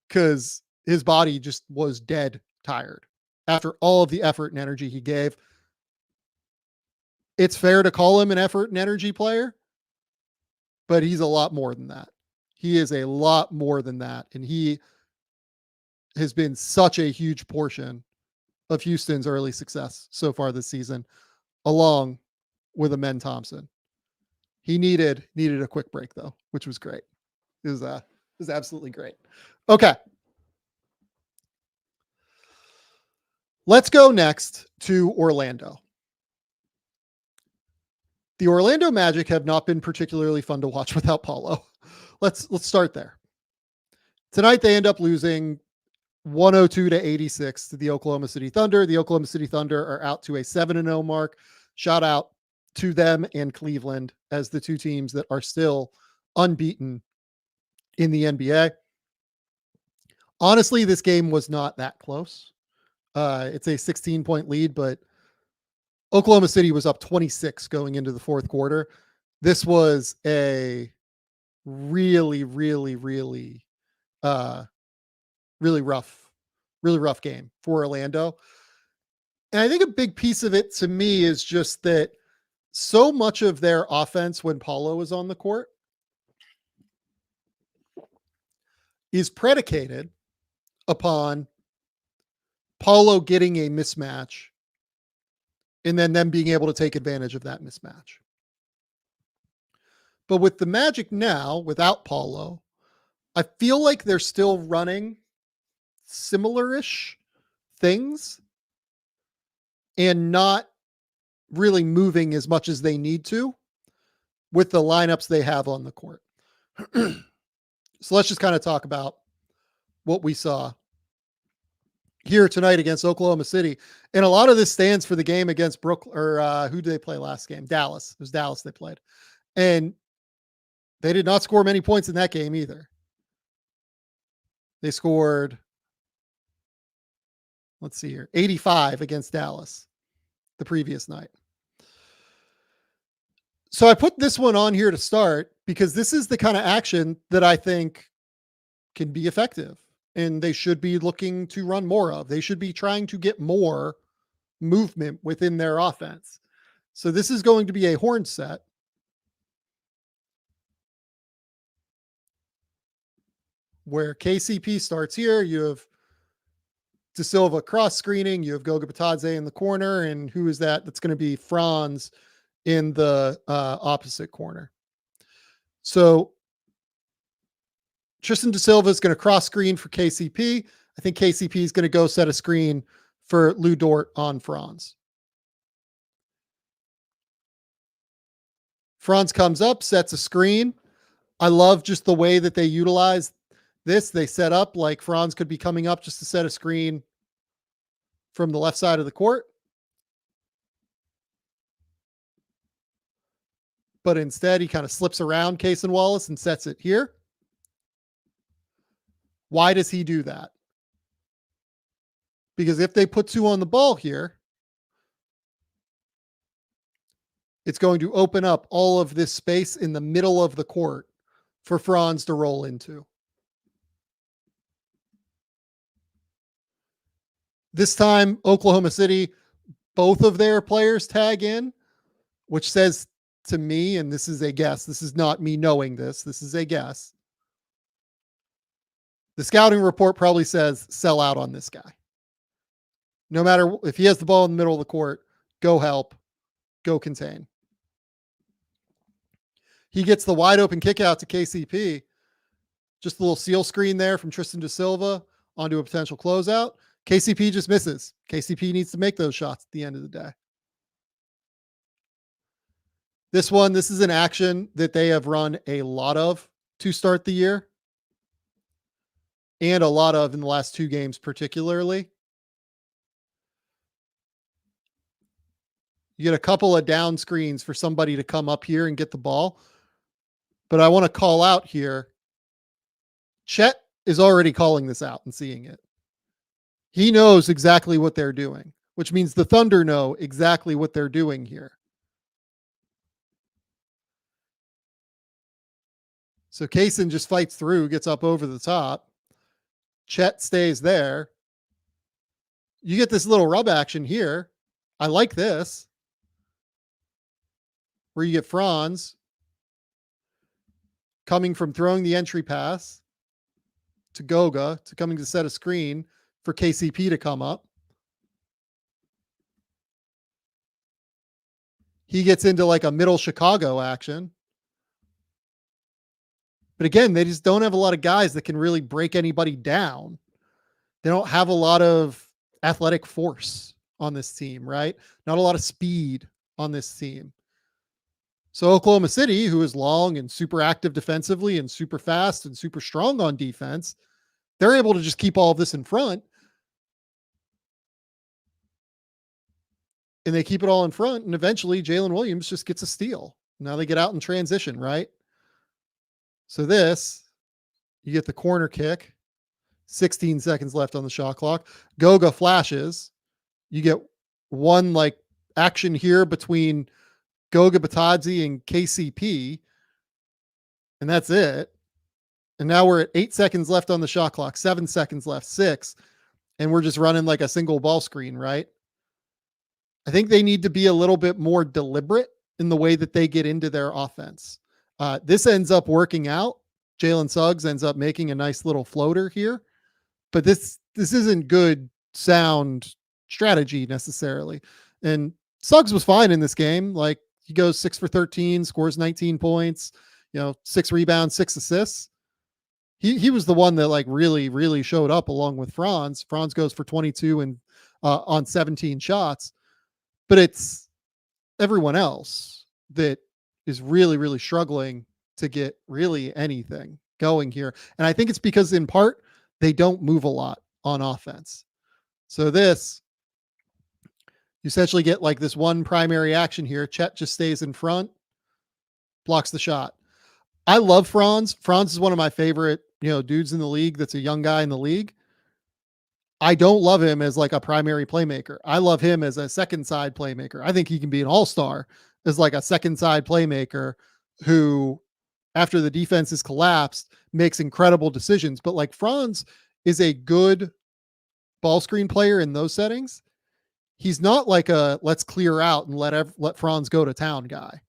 because his body just was dead tired after all of the effort and energy he gave. It's fair to call him an effort and energy player, but he's a lot more than that. He is a lot more than that. And he has been such a huge portion of Houston's early success so far this season, along with Amen Thompson. He needed a quick break though, which was great. It was absolutely great. Okay. Let's go next to Orlando. The Orlando Magic have not been particularly fun to watch without Paolo. Let's start there. Tonight they end up losing 102-86 to the Oklahoma City Thunder. The Oklahoma City Thunder are out to a 7-0 mark. Shout out to them and Cleveland as the two teams that are still unbeaten in the NBA. Honestly, this game was not that close. It's a 16-point lead, but Oklahoma City was up 26 going into the fourth quarter. This was a really rough game for Orlando. And I think a big piece of it to me is just that so much of their offense when Paolo was on the court is predicated upon Paolo getting a mismatch and then them being able to take advantage of that mismatch. But with the Magic now, without Paolo, I feel like they're still running similar-ish things and not really moving as much as they need to with the lineups they have on the court. So let's just kind of talk about what we saw here tonight against Oklahoma City. And a lot of this stands for the game against Brooklyn, or who did they play last game? Dallas. It was Dallas they played. And they did not score many points in that game either. They scored, let's see here, 85 against Dallas the previous night. So I put this one on here to start because this is the kind of action that I think can be effective and they should be looking to run more of. They should be trying to get more movement within their offense. So this is going to be a horn set. Where KCP starts here, you have De Silva cross screening, you have Goga Bitadze in the corner, and who is that? That's going to be Franz in the opposite corner. So Tristan De Silva is going to cross screen for KCP. I think KCP is going to go set a screen for Lou Dort on Franz. Franz comes up, sets a screen. I love just the way that they utilize this. They set up like Franz could be coming up just to set a screen from the left side of the court. But instead, he kind of slips around Cason Wallace and sets it here. Why does he do that? Because if they put two on the ball here, it's going to open up all of this space in the middle of the court for Franz to roll into. This time, Oklahoma City, both of their players tag in, which says to me, and this is a guess, this is not me knowing this is a guess. The scouting report probably says sell out on this guy. No matter if he has the ball in the middle of the court, go help, go contain. He gets the wide open kick out to KCP. Just a little seal screen there from Tristan da Silva onto a potential closeout. KCP just misses. KCP needs to make those shots at the end of the day. This is an action that they have run a lot of to start the year, and a lot of in the last 2 games particularly. You get a couple of down screens for somebody to come up here and get the ball. But I want to call out here, Chet is already calling this out and seeing it. He knows exactly what they're doing, which means the Thunder know exactly what they're doing here. So Kaysen just fights through, gets up over the top. Chet stays there. You get this little rub action here. I like this. Where you get Franz coming from throwing the entry pass to Goga to coming to set a screen for KCP to come up. He gets into like a middle Chicago action. But again, they just don't have a lot of guys that can really break anybody down. They don't have a lot of athletic force on this team, right? Not a lot of speed on this team. So Oklahoma City, who is long and super active defensively and super fast and super strong on defense, they're able to just keep all of this in front. And they keep it all in front. And eventually Jalen Williams just gets a steal. Now they get out in transition, right? So you get the corner kick, 16 seconds left on the shot clock. Goga flashes. You get one like action here between Goga Batadze and KCP. And that's it. And now we're at 8 seconds left on the shot clock, 7 seconds left, 6. And we're just running like a single ball screen, right? I think they need to be a little bit more deliberate in the way that they get into their offense. This ends up working out. Jalen Suggs ends up making a nice little floater here, but this isn't good, sound strategy necessarily. And Suggs was fine in this game. Like he goes 6 for 13, scores 19 points, 6 rebounds, 6 assists. He was the one that like really, really showed up along with Franz. Franz goes for 22 and on 17 shots, but it's everyone else that is really, really struggling to get really anything going here. And I think it's because in part, they don't move a lot on offense. So you essentially get like this one primary action here. Chet just stays in front, blocks the shot. I love Franz. Franz is one of my favorite, dudes in the league. That's a young guy in the league. I don't love him as like a primary playmaker. I love him as a second side playmaker. I think he can be an all-star as like a second side playmaker who, after the defense is collapsed, makes incredible decisions. But like Franz is a good ball screen player in those settings. He's not like a let's clear out and let Franz go to town guy.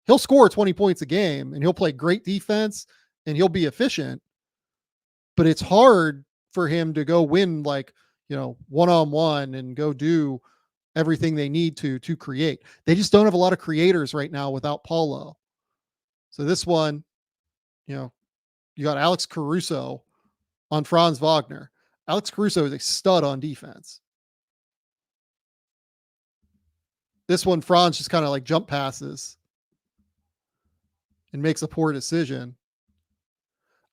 He'll score 20 points a game and he'll play great defense and he'll be efficient. But it's hard for him to go win like, one-on-one and go do everything they need to create. They just don't have a lot of creators right now without Paolo. So this one, you got Alex Caruso on Franz Wagner. Alex Caruso is a stud on defense. This one, Franz just kind of like jump passes and makes a poor decision.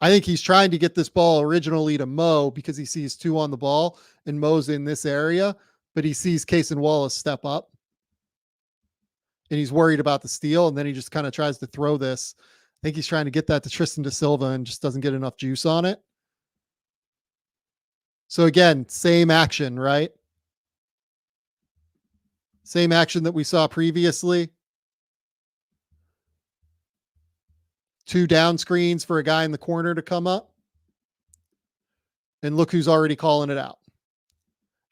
I think he's trying to get this ball originally to Mo because he sees 2 on the ball and Mo's in this area, but he sees Cason Wallace step up and he's worried about the steal. And then he just kind of tries to throw this. I think he's trying to get that to Tristan da Silva and just doesn't get enough juice on it. So again, same action, right? Same action that we saw previously. 2 down screens for a guy in the corner to come up. And look who's already calling it out.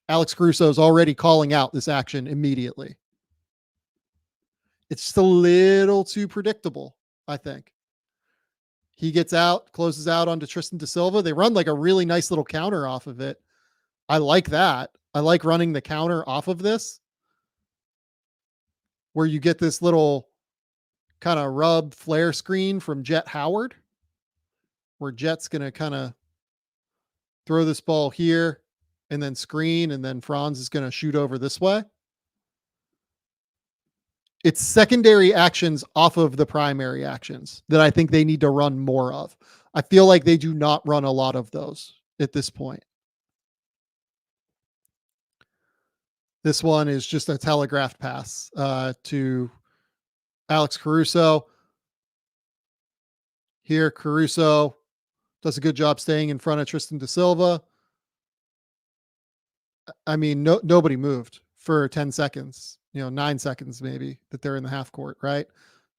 Alex Caruso is already calling out this action immediately. It's just a little too predictable, I think. He gets out, closes out onto Tristan da Silva. They run like a really nice little counter off of it. I like that. I like running the counter off of this, where you get this little kind of rub flare screen from Jet Howard, where Jet's going to kind of throw this ball here and then screen, and then Franz is going to shoot over this way. It's secondary actions off of the primary actions that I think they need to run more of. I feel like they do not run a lot of those at this point. This one is just a telegraphed pass to Alex Caruso. Here, Caruso does a good job staying in front of Tristan da Silva. I mean, nobody moved for 10 seconds, 9 seconds maybe, that they're in the half court, right?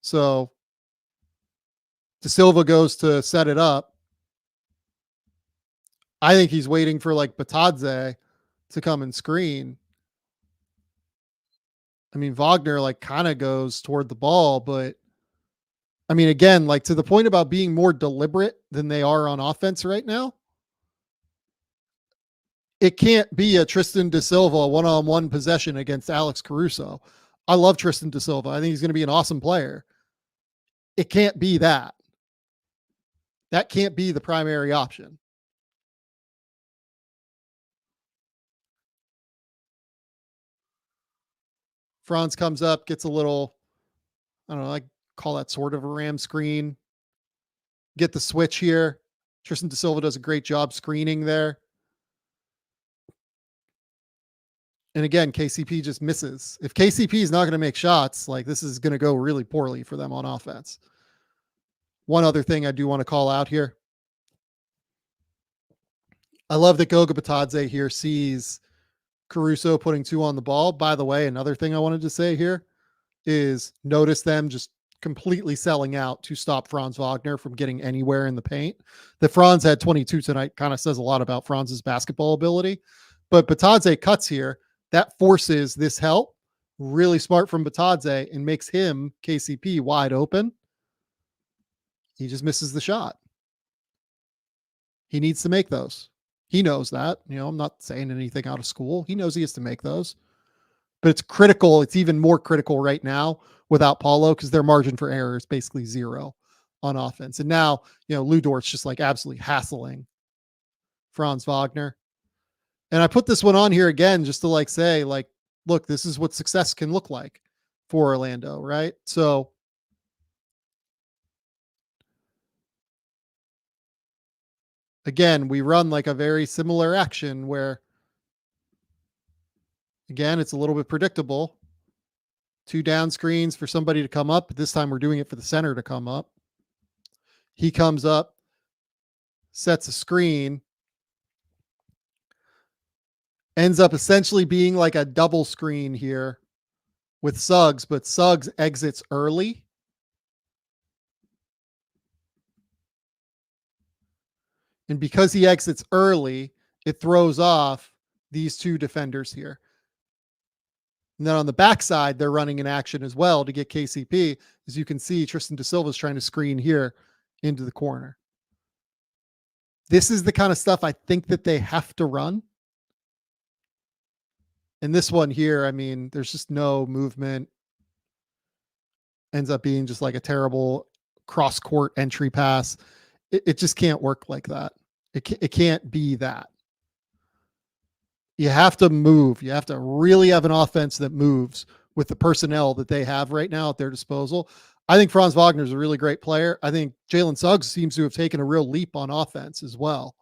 So da Silva goes to set it up. I think he's waiting for like Batadze to come and screen. I mean, Wagner like kind of goes toward the ball, but I mean, again, like to the point about being more deliberate than they are on offense right now, it can't be a Tristan da Silva one-on-one possession against Alex Caruso. I love Tristan da Silva. I think he's going to be an awesome player. It can't be that. That can't be the primary option. Franz comes up, gets a little, I don't know, I call that sort of a ram screen. Get the switch here. Tristan da Silva does a great job screening there. And again, KCP just misses. If KCP is not going to make shots, like this is going to go really poorly for them on offense. One other thing I do want to call out here. I love that Goga Batadze here sees Caruso putting 2 on the ball. By the way, another thing I wanted to say here is notice them just completely selling out to stop Franz Wagner from getting anywhere in the paint. That Franz had 22 tonight kind of says a lot about Franz's basketball ability. But Batadze cuts here. That forces this help. Really smart from Batadze and makes him, KCP, wide open. He just misses the shot. He needs to make those. He knows that. I'm not saying anything out of school. He knows he has to make those. But it's critical. It's even more critical right now without Paolo because their margin for error is basically 0 on offense. And now, Lu Dort's just like absolutely hassling Franz Wagner. And I put this one on here again just to like say, like, look, this is what success can look like for Orlando, right? So again, we run like a very similar action where, again, it's a little bit predictable. 2 down screens for somebody to come up. But this time we're doing it for the center to come up. He comes up, sets a screen, ends up essentially being like a double screen here with Suggs, but Suggs exits early. And because he exits early, it throws off these 2 defenders here. And then on the backside, they're running an action as well to get KCP. As you can see, Tristan da Silva is trying to screen here into the corner. This is the kind of stuff I think that they have to run. And this one here, I mean, there's just no movement. Ends up being just like a terrible cross-court entry pass. It just can't work like that. It can't be that. You have to move. You have to really have an offense that moves with the personnel that they have right now at their disposal. I think Franz Wagner is a really great player. I think Jalen Suggs seems to have taken a real leap on offense as well.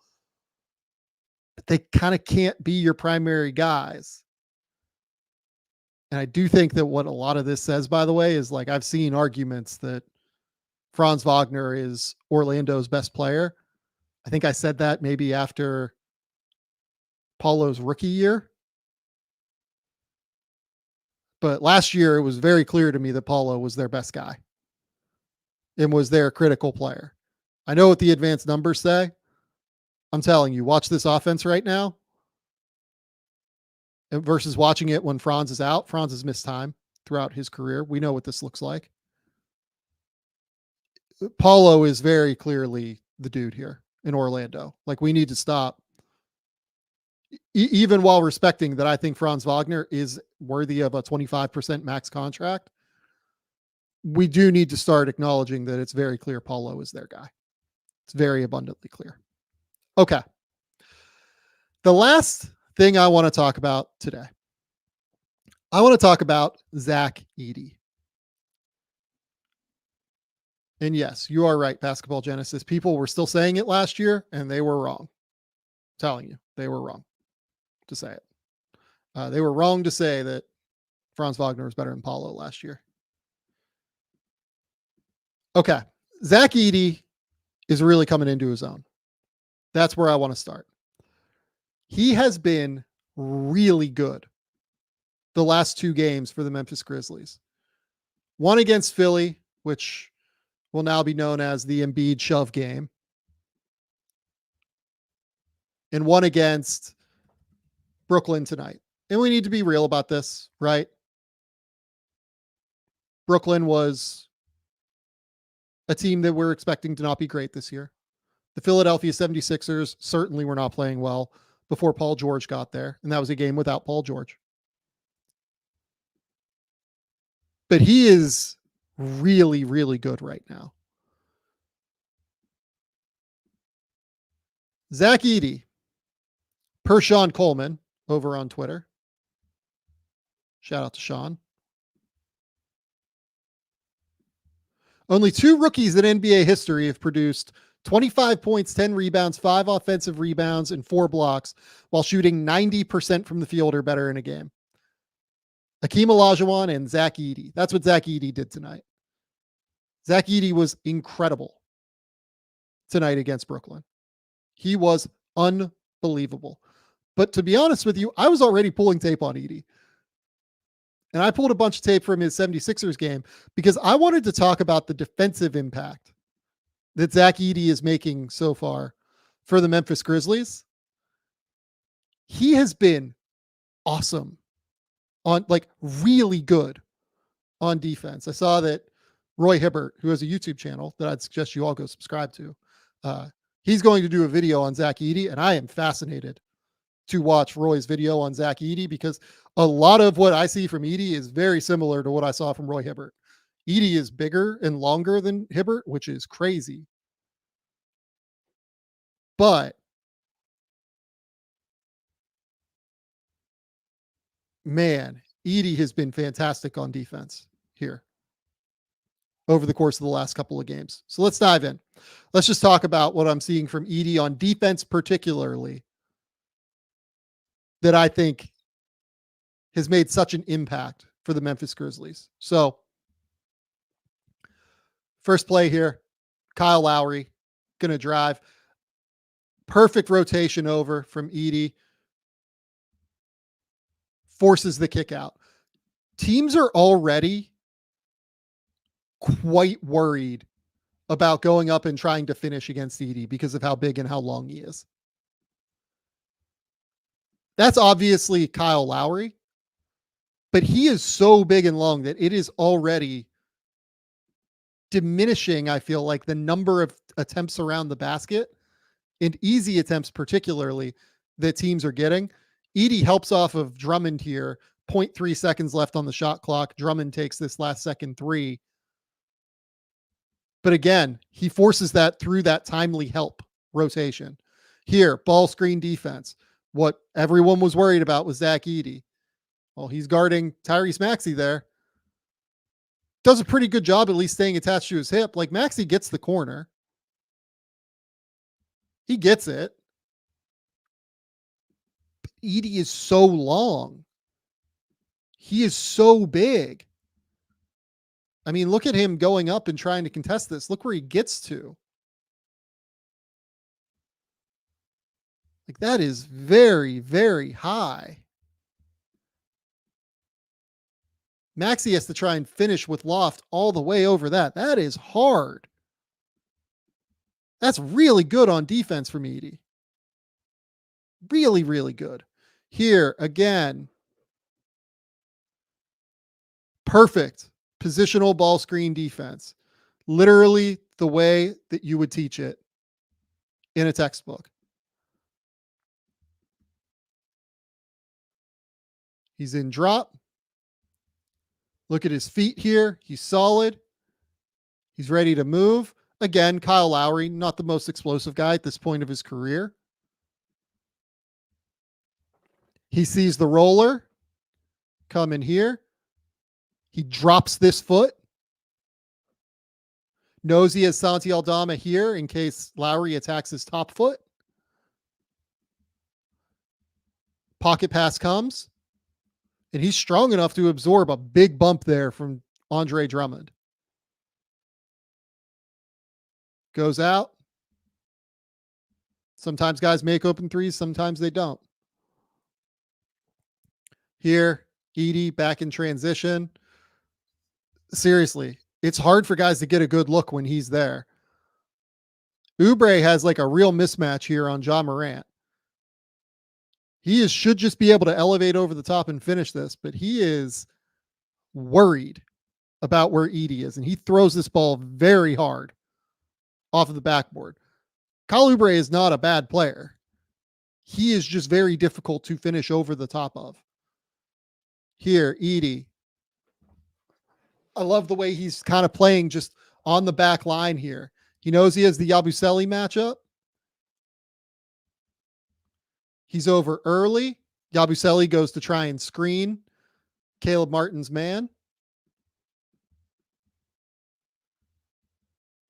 But they kind of can't be your primary guys. And I do think that what a lot of this says, by the way, is like I've seen arguments that Franz Wagner is Orlando's best player. I think I said that maybe after Paolo's rookie year. But last year, it was very clear to me that Paolo was their best guy and was their critical player. I know what the advanced numbers say. I'm telling you, watch this offense right now. versus watching it when Franz is out. Franz has missed time throughout his career. We know what this looks like. Paolo is very clearly the dude here in Orlando. Like, we need to stop. Even while respecting that, I think Franz Wagner is worthy of a 25% max contract. We do need to start acknowledging that it's very clear Paolo is their guy. It's very abundantly clear. Okay. The last thing I want to talk about today, I want to talk about Zach Edey. And yes, you are right, Basketball Genesis. People were still saying it last year, and they were wrong. I'm telling you, they were wrong to say it. They were wrong to say that Franz Wagner was better than Paolo last year. Okay. Zach Edey is really coming into his own. That's where I want to start. He has been really good the last 2 games for the Memphis Grizzlies. One against Philly, which will now be known as the Embiid shove game, and one against Brooklyn tonight. And we need to be real about this, right? Brooklyn was a team that we're expecting to not be great this year. The Philadelphia 76ers certainly were not playing well before Paul George got there, and that was a game without Paul George. But he is really, really good right now. Zach Edey, per Sean Coleman over on Twitter. Shout out to Sean. Only 2 rookies in NBA history have produced 25 points, 10 rebounds, 5 offensive rebounds, and 4 blocks while shooting 90% from the field or better in a game. Hakeem Olajuwon and Zach Edey. That's what Zach Edey did tonight. Zach Edey was incredible tonight against Brooklyn. He was unbelievable. But to be honest with you, I was already pulling tape on Edey. And I pulled a bunch of tape from his 76ers game because I wanted to talk about the defensive impact that Zach Edey is making so far for the Memphis Grizzlies. He has been awesome on, like, really good on defense. I saw that Roy Hibbert, who has a YouTube channel that I'd suggest you all go subscribe to, he's going to do a video on Zach Edey, and I am fascinated to watch Roy's video on Zach Edey because a lot of what I see from Edey is very similar to what I saw from Roy Hibbert. Edey is bigger and longer than Hibbert, which is crazy. But man, Edey has been fantastic on defense here over the course of the last couple of games. So let's dive in. Let's just talk about what I'm seeing from Edey on defense, particularly, that I think has made such an impact for the Memphis Grizzlies. So first play here, Kyle Lowry going to drive. Perfect rotation over from Edey. Forces the kick out. Teams are already quite worried about going up and trying to finish against Edey because of how big and how long he is. That's obviously Kyle Lowry, but he is so big and long that it is already diminishing, I feel like, the number of attempts around the basket and easy attempts particularly that teams are getting. Edey helps off of Drummond here. 0.3 seconds left on the shot clock. Drummond takes this last second 3. But again, he forces that through that timely help rotation. Here, ball screen defense. What everyone was worried about was Zach Edey. Well, he's guarding Tyrese Maxey there. Does a pretty good job at least staying attached to his hip. Like, Maxey gets the corner. He gets it. But Edey is so long. He is so big. I mean, look at him going up and trying to contest this. Look where he gets to. Like, that is very, very high. Maxey has to try and finish with loft all the way over that. That is hard. That's really good on defense from Edey. Really, really good. Here, again, Perfect positional ball screen defense. Literally the way that you would teach it in a textbook. He's in drop. Look at his feet here. He's solid. He's ready to move. Again, Kyle Lowry, not the most explosive guy at this point of his career. He sees the roller come in here. He drops this foot. Knows he has Santi Aldama here in case Lowry attacks his top foot. Pocket pass comes. And he's strong enough to absorb a big bump there from Andre Drummond. Goes out. Sometimes guys make open threes, sometimes they don't. Here, Edey back in transition. Seriously, it's hard for guys to get a good look when he's there. Oubre has like a real mismatch here on Ja Morant. Should just be able to elevate over the top and finish this, but he is worried about where Edey is, and he throws this ball very hard off of the backboard. Kyle Oubre is not a bad player. He is just very difficult to finish over the top of. Here, Edey. I love the way he's kind of playing just on the back line here. He knows he has the Yabusele matchup. He's over early. Yabusele goes to try and screen Caleb Martin's man.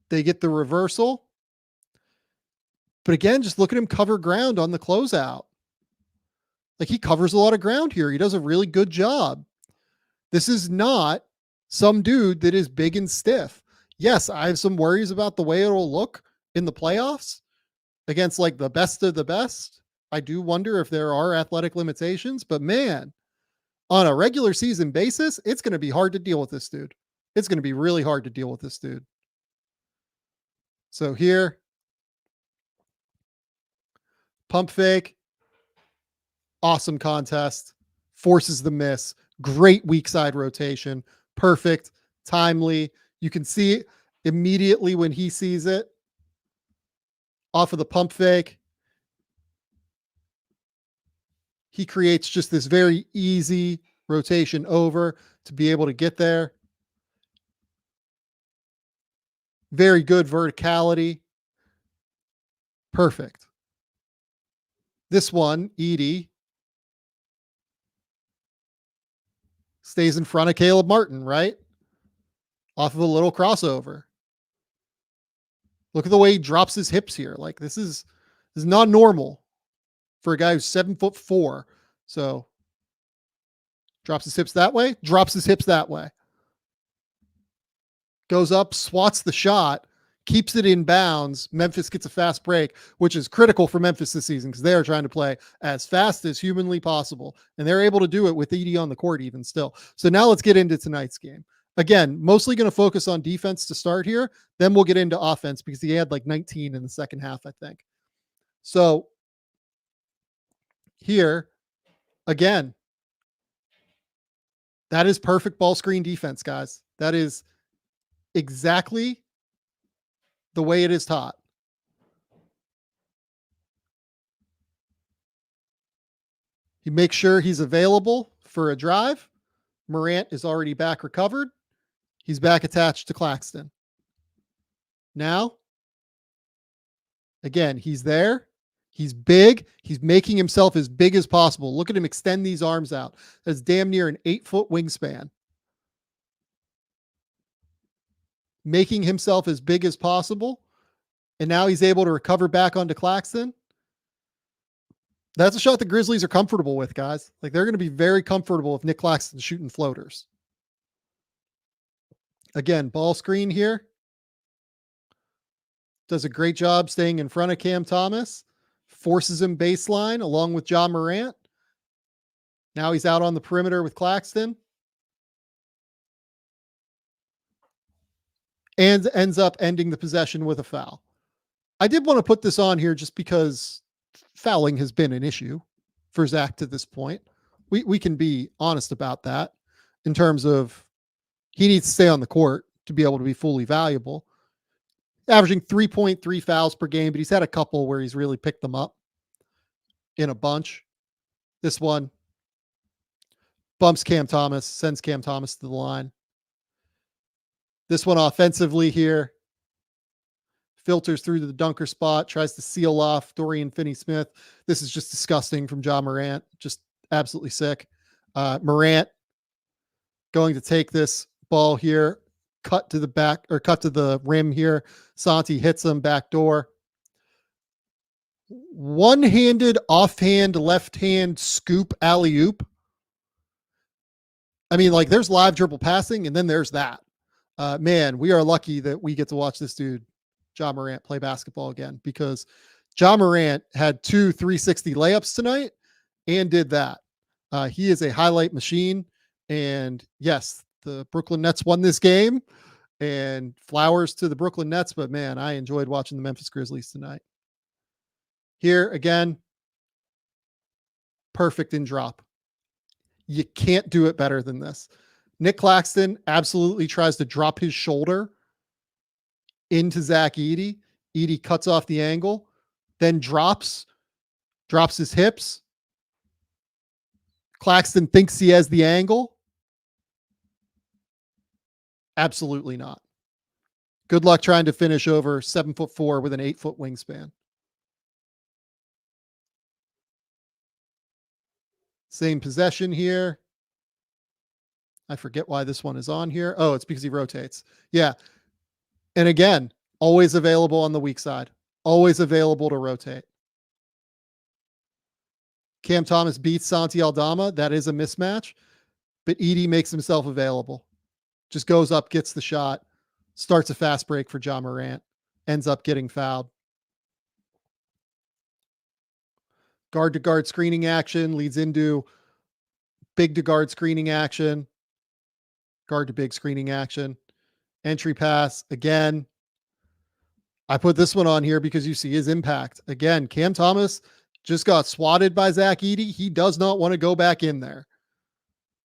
They get the reversal. But again, just look at him cover ground on the closeout. Like, he covers a lot of ground here. He does a really good job. This is not some dude that is big and stiff. Yes, I have some worries about the way it'll look in the playoffs against like the best of the best. I do wonder if there are athletic limitations, but man, on a regular season basis, it's going to be hard to deal with this dude. It's going to be really hard to deal with this dude. So here, pump fake, awesome contest, forces the miss, great weak side rotation, perfect, timely. You can see it immediately when he sees it off of the pump fake. He creates just this very easy rotation over to be able to get there. Very good verticality. Perfect. This one, Edey, stays in front of Caleb Martin, right? Off of a little crossover. Look at the way he drops his hips here. Like, this is not normal for a guy who's 7'4". So drops his hips that way, drops his hips that way. Goes up, swats the shot, keeps it in bounds. Memphis gets a fast break, which is critical for Memphis this season because they are trying to play as fast as humanly possible. And they're able to do it with Edey on the court even still. So now let's get into tonight's game. Again, mostly going to focus on defense to start here. Then we'll get into offense because he had like 19 in the second half, I think. So here, again, that is perfect ball screen defense, guys. That is exactly the way it is taught. He makes sure he's available for a drive. Morant is already back recovered. He's back attached to Claxton. Now, again, he's there. He's big. He's making himself as big as possible. Look at him extend these arms out. That's damn near an 8-foot wingspan. Making himself as big as possible. And now he's able to recover back onto Claxton. That's a shot the Grizzlies are comfortable with, guys. Like, they're going to be very comfortable if Nick Claxton's shooting floaters. Again, ball screen here. Does a great job staying in front of Cam Thomas. Forces him baseline along with Ja Morant. Now he's out on the perimeter with Claxton. And ends up ending the possession with a foul. I did want to put this on here just because fouling has been an issue for Zach to this point. We can be honest about that in terms of he needs to stay on the court to be able to be fully valuable. Averaging 3.3 fouls per game, but he's had a couple where he's really picked them up in a bunch. This one bumps Cam Thomas, sends Cam Thomas to the line. This one offensively here, filters through to the dunker spot, tries to seal off Dorian Finney-Smith. This is just disgusting from Ja Morant, just absolutely sick. Morant going to take this ball here, cut to the back or cut to the rim here. Santi hits him back door. One-handed, offhand, left-hand scoop alley-oop. I mean, like, there's live dribble passing, and then there's that. Man, we are lucky that we get to watch this dude, Ja Morant, play basketball again, because Ja Morant had 2 360 layups tonight and did that. He is a highlight machine. And yes, the Brooklyn Nets won this game, and flowers to the Brooklyn Nets. But man, I enjoyed watching the Memphis Grizzlies tonight. Here again, perfect in drop. You can't do it better than this. Nick Claxton absolutely tries to drop his shoulder into Zach Edey. Edey cuts off the angle, then drops his hips. Claxton thinks he has the angle. Absolutely not. Good luck trying to finish over 7'4" with an 8-foot wingspan. Same possession here. I forget why this one is on here. Oh, it's because he rotates. Yeah. And again, always available on the weak side. Always available to rotate. Cam Thomas beats Santi Aldama. That is a mismatch. But Edey makes himself available. Just goes up, gets the shot, starts a fast break for Ja Morant, ends up getting fouled. Guard to guard screening action leads into big to guard screening action, guard to big screening action, entry pass again. I put this one on here because you see his impact. Again, Cam Thomas just got swatted by Zach Edey. He does not want to go back in there.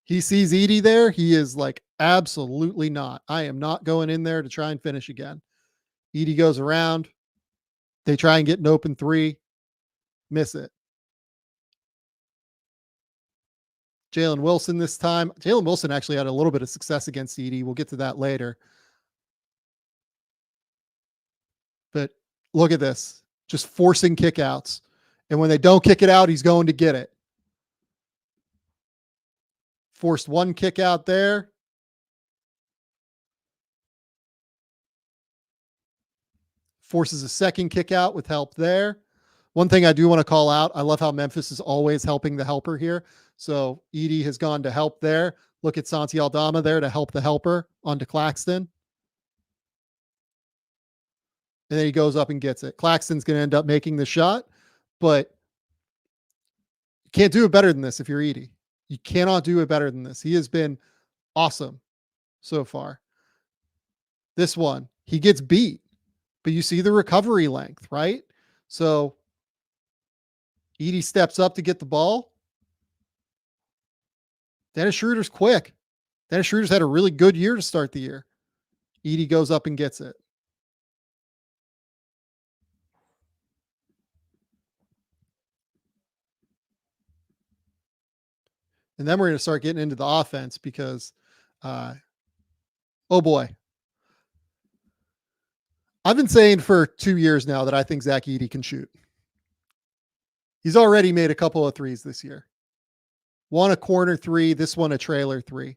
He sees Edey there. He is like, absolutely not. I am not going in there to try and finish again. Edey goes around. They try and get an open three. Miss it. Jalen Wilson this time. Jalen Wilson actually had a little bit of success against Edey. We'll get to that later. But look at this. Just forcing kickouts. And when they don't kick it out, he's going to get it. Forced one kick out there. Forces a second kick out with help there. One thing I do want to call out, I love how Memphis is always helping the helper here. So Edey has gone to help there. Look at Santi Aldama there to help the helper onto Claxton. And then he goes up and gets it. Claxton's going to end up making the shot, but you can't do it better than this if you're Edey. You cannot do it better than this. He has been awesome so far. This one, he gets beat, but you see the recovery length, right? So Edey steps up to get the ball. Dennis Schroeder's quick. Dennis Schroeder's had a really good year to start the year. Edey goes up and gets it. And then we're going to start getting into the offense because, oh boy. I've been saying for 2 years now that I think Zach Edey can shoot. He's already made a couple of threes this year. One a corner three, this one a trailer three.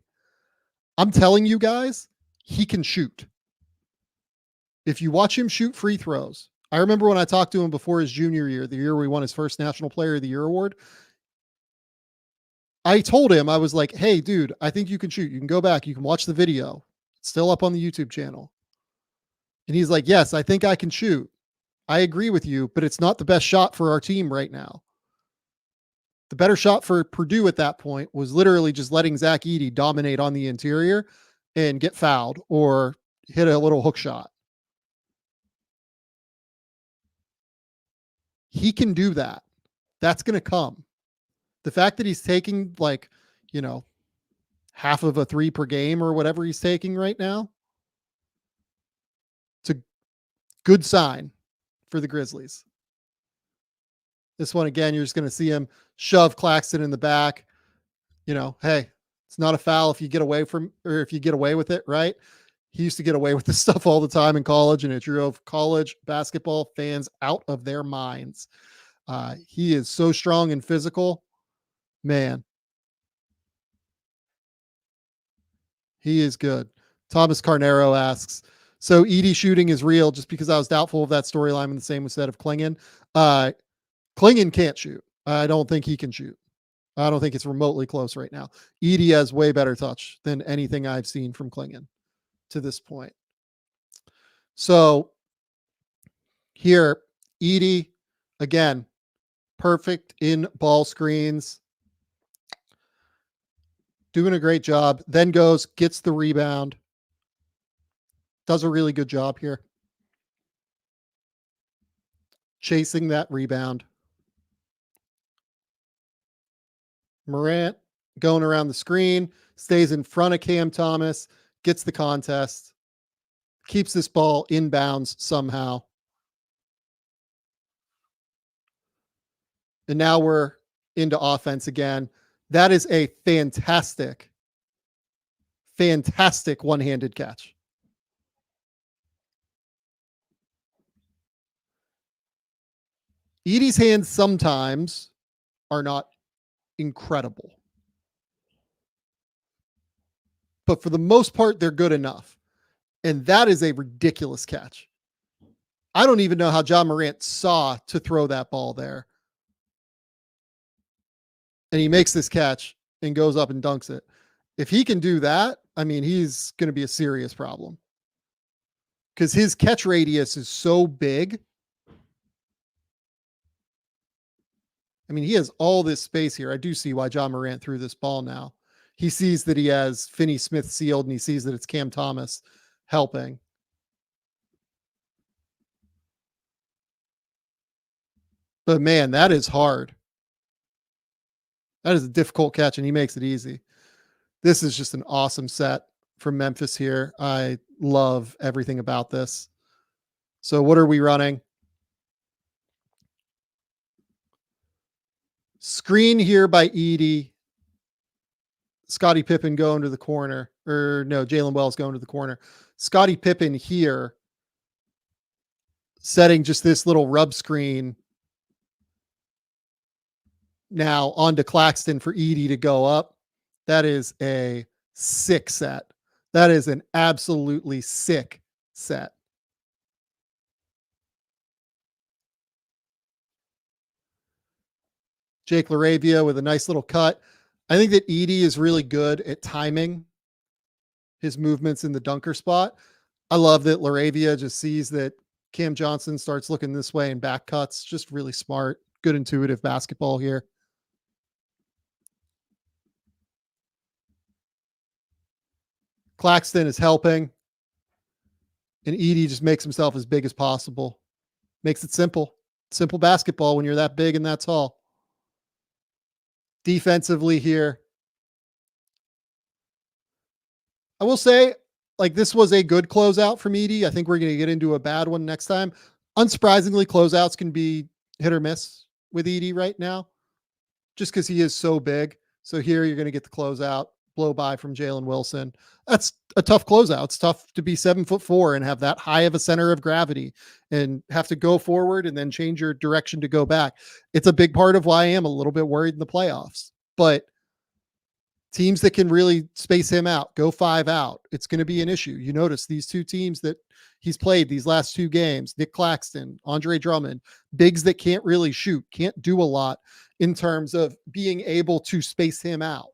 I'm telling you guys, he can shoot. If you watch him shoot free throws, I remember when I talked to him before his junior year, the year we won his first National Player of the Year award. I told him, I was like, hey, dude, I think you can shoot. You can go back. You can watch the video. It's still up on the YouTube channel. And he's like, yes, I think I can shoot. I agree with you, but it's not the best shot for our team right now. The better shot for Purdue at that point was literally just letting Zach Edey dominate on the interior and get fouled or hit a little hook shot. He can do that. That's going to come. The fact that he's taking half of a 3 per game or whatever he's taking right now. It's a good sign for the Grizzlies. This one, again, you're just going to see him shove Claxton in the back. Hey, it's not a foul if you get away with it, right? He used to get away with this stuff all the time in college, and it drove college basketball fans out of their minds. He is so strong and physical. Man, he is good. Thomas Carnero asks, so Edey shooting is real just because I was doubtful of that storyline, and the same was said of Klingon. Klingon can't shoot. I don't think he can shoot. I don't think it's remotely close right now. Edey has way better touch than anything I've seen from Klingon to this point. So here, Edey, again, perfect in ball screens. Doing a great job. Then gets the rebound. Does a really good job here. Chasing that rebound. Morant going around the screen, stays in front of Cam Thomas, gets the contest, keeps this ball inbounds somehow. And now we're into offense again. That is a fantastic one-handed catch. Edey's hands sometimes are not incredible, but for the most part, they're good enough. And that is a ridiculous catch. I don't even know how John Morant saw to throw that ball there. And he makes this catch and goes up and dunks it. If he can do that, I mean, he's going to be a serious problem because his catch radius is so big. I mean, he has all this space here. I do see why John Morant threw this ball now. He sees that he has Finney Smith sealed, and he sees that it's Cam Thomas helping. But man, that is hard. That is a difficult catch, and he makes it easy. This is just an awesome set from Memphis here. I love everything about this. So what are we running? Screen here by Edey. Scottie Pippen going to the corner. Or no, Jalen Wells going to the corner. Scottie Pippen here setting just this little rub screen now onto Claxton for Edey to go up. That is a sick set. That is an absolutely sick set. Jake LaRavia with a nice little cut. I think that Edey is really good at timing his movements in the dunker spot. I love that LaRavia just sees that Cam Johnson starts looking this way and back cuts. Just really smart, good intuitive basketball here. Claxton is helping, and Edey just makes himself as big as possible. Makes it simple. Simple basketball when you're that big and that tall. Defensively here, I will say, like, this was a good closeout from Edey. I think we're going to get into a bad one next time. Unsurprisingly, closeouts can be hit or miss with Edey right now, just because he is so big. So here you're going to get the closeout, blow by from Jalen Wilson. That's a tough closeout. It's tough to be 7'4" and have that high of a center of gravity and have to go forward and then change your direction to go back. It's a big part of why I am a little bit worried in the playoffs, but teams that can really space him out, go 5 out, it's going to be an issue. You notice these two teams that he's played these last 2 games, Nick Claxton, Andre Drummond, bigs that can't really shoot, can't do a lot in terms of being able to space him out.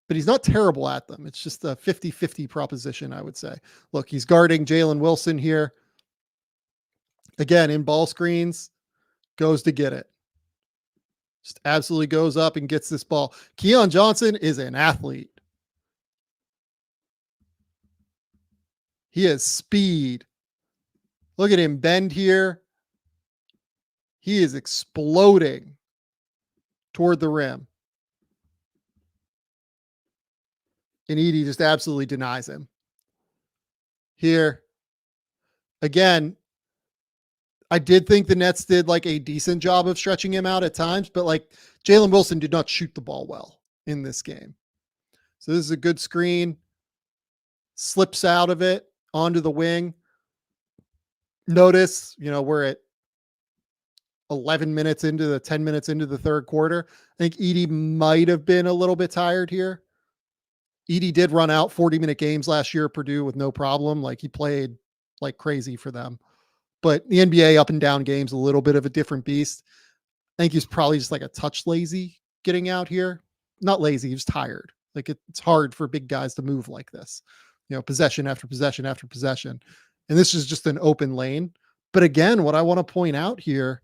But he's not terrible at them. It's just a 50-50 proposition, I would say. Look, he's guarding Jalen Wilson here. Again, in ball screens, goes to get it. Just absolutely goes up and gets this ball. Keon Johnson is an athlete. He has speed. Look at him bend here. He is exploding. toward the rim. And Edey just absolutely denies him. Here, again, I did think the Nets did like a decent job of stretching him out at times, but like Jalen Wilson did not shoot the ball well in this game. So this is a good screen. Slips out of it onto the wing. Notice, we're at 11 minutes into the 10 minutes into the third quarter. I think Edey might have been a little bit tired here. Edey did run out 40-minute games last year at Purdue with no problem. Like he played like crazy for them. But the NBA up and down games, a little bit of a different beast. I think he's probably just like a touch lazy getting out here. Not lazy, he was tired. Like it's hard for big guys to move like this, possession after possession after possession. And this is just an open lane. But again, what I want to point out here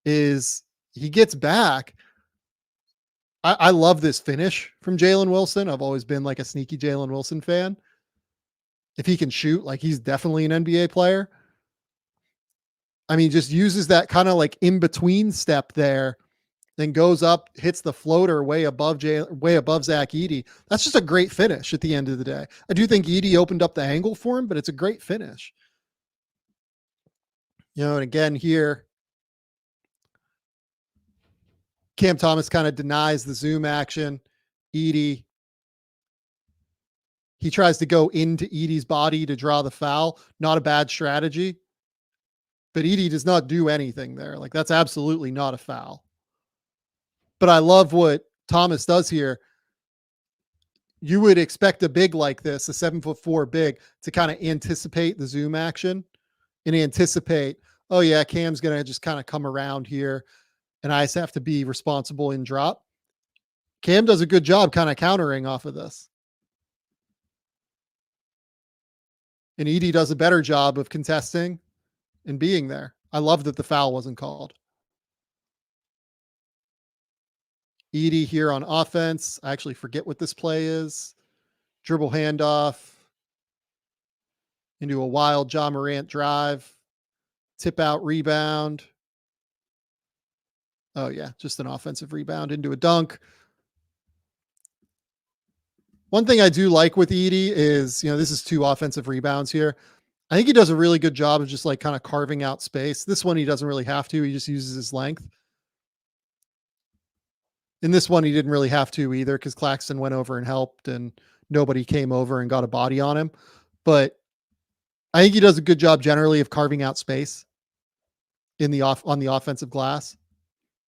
is he gets back. I love this finish from Jalen Wilson. I've always been like a sneaky Jalen Wilson fan. If he can shoot, like he's definitely an NBA player. I mean, just uses that kind of like in between step there, then goes up, hits the floater way above Zach Edey. That's just a great finish at the end of the day. I do think Edey opened up the angle for him, but it's a great finish. And again here, Cam Thomas kind of denies the zoom action. Edey, he tries to go into Edey's body to draw the foul. Not a bad strategy. But Edey does not do anything there. Like that's absolutely not a foul. But I love what Thomas does here. You would expect a big like this, a 7'4" big, to kind of anticipate the zoom action and anticipate, oh yeah, Cam's going to just kind of come around here and I just have to be responsible in drop. Cam does a good job kind of countering off of this. And Edey does a better job of contesting and being there. I love that the foul wasn't called. Edey here on offense. I actually forget what this play is. Dribble handoff into a wild Ja Morant drive. Tip out rebound. Oh yeah, just an offensive rebound into a dunk. One thing I do like with Edey is, this is 2 offensive rebounds here. I think he does a really good job of just like kind of carving out space. This one, he doesn't really have to. He just uses his length. In this one, he didn't really have to either because Claxton went over and helped and nobody came over and got a body on him. But I think he does a good job generally of carving out space on the offensive glass.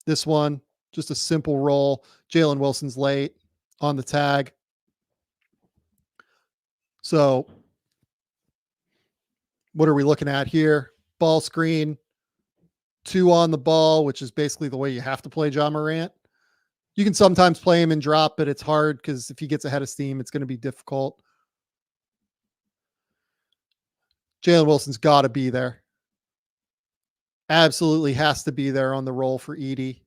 This one, just a simple roll. Jalen Wilson's late on the tag. So what are we looking at here? Ball screen, 2 on the ball, which is basically the way you have to play Ja Morant. You can sometimes play him and drop, but it's hard because if he gets ahead of steam, it's going to be difficult. Jalen Wilson's got to be there. Absolutely has to be there on the roll for Edey.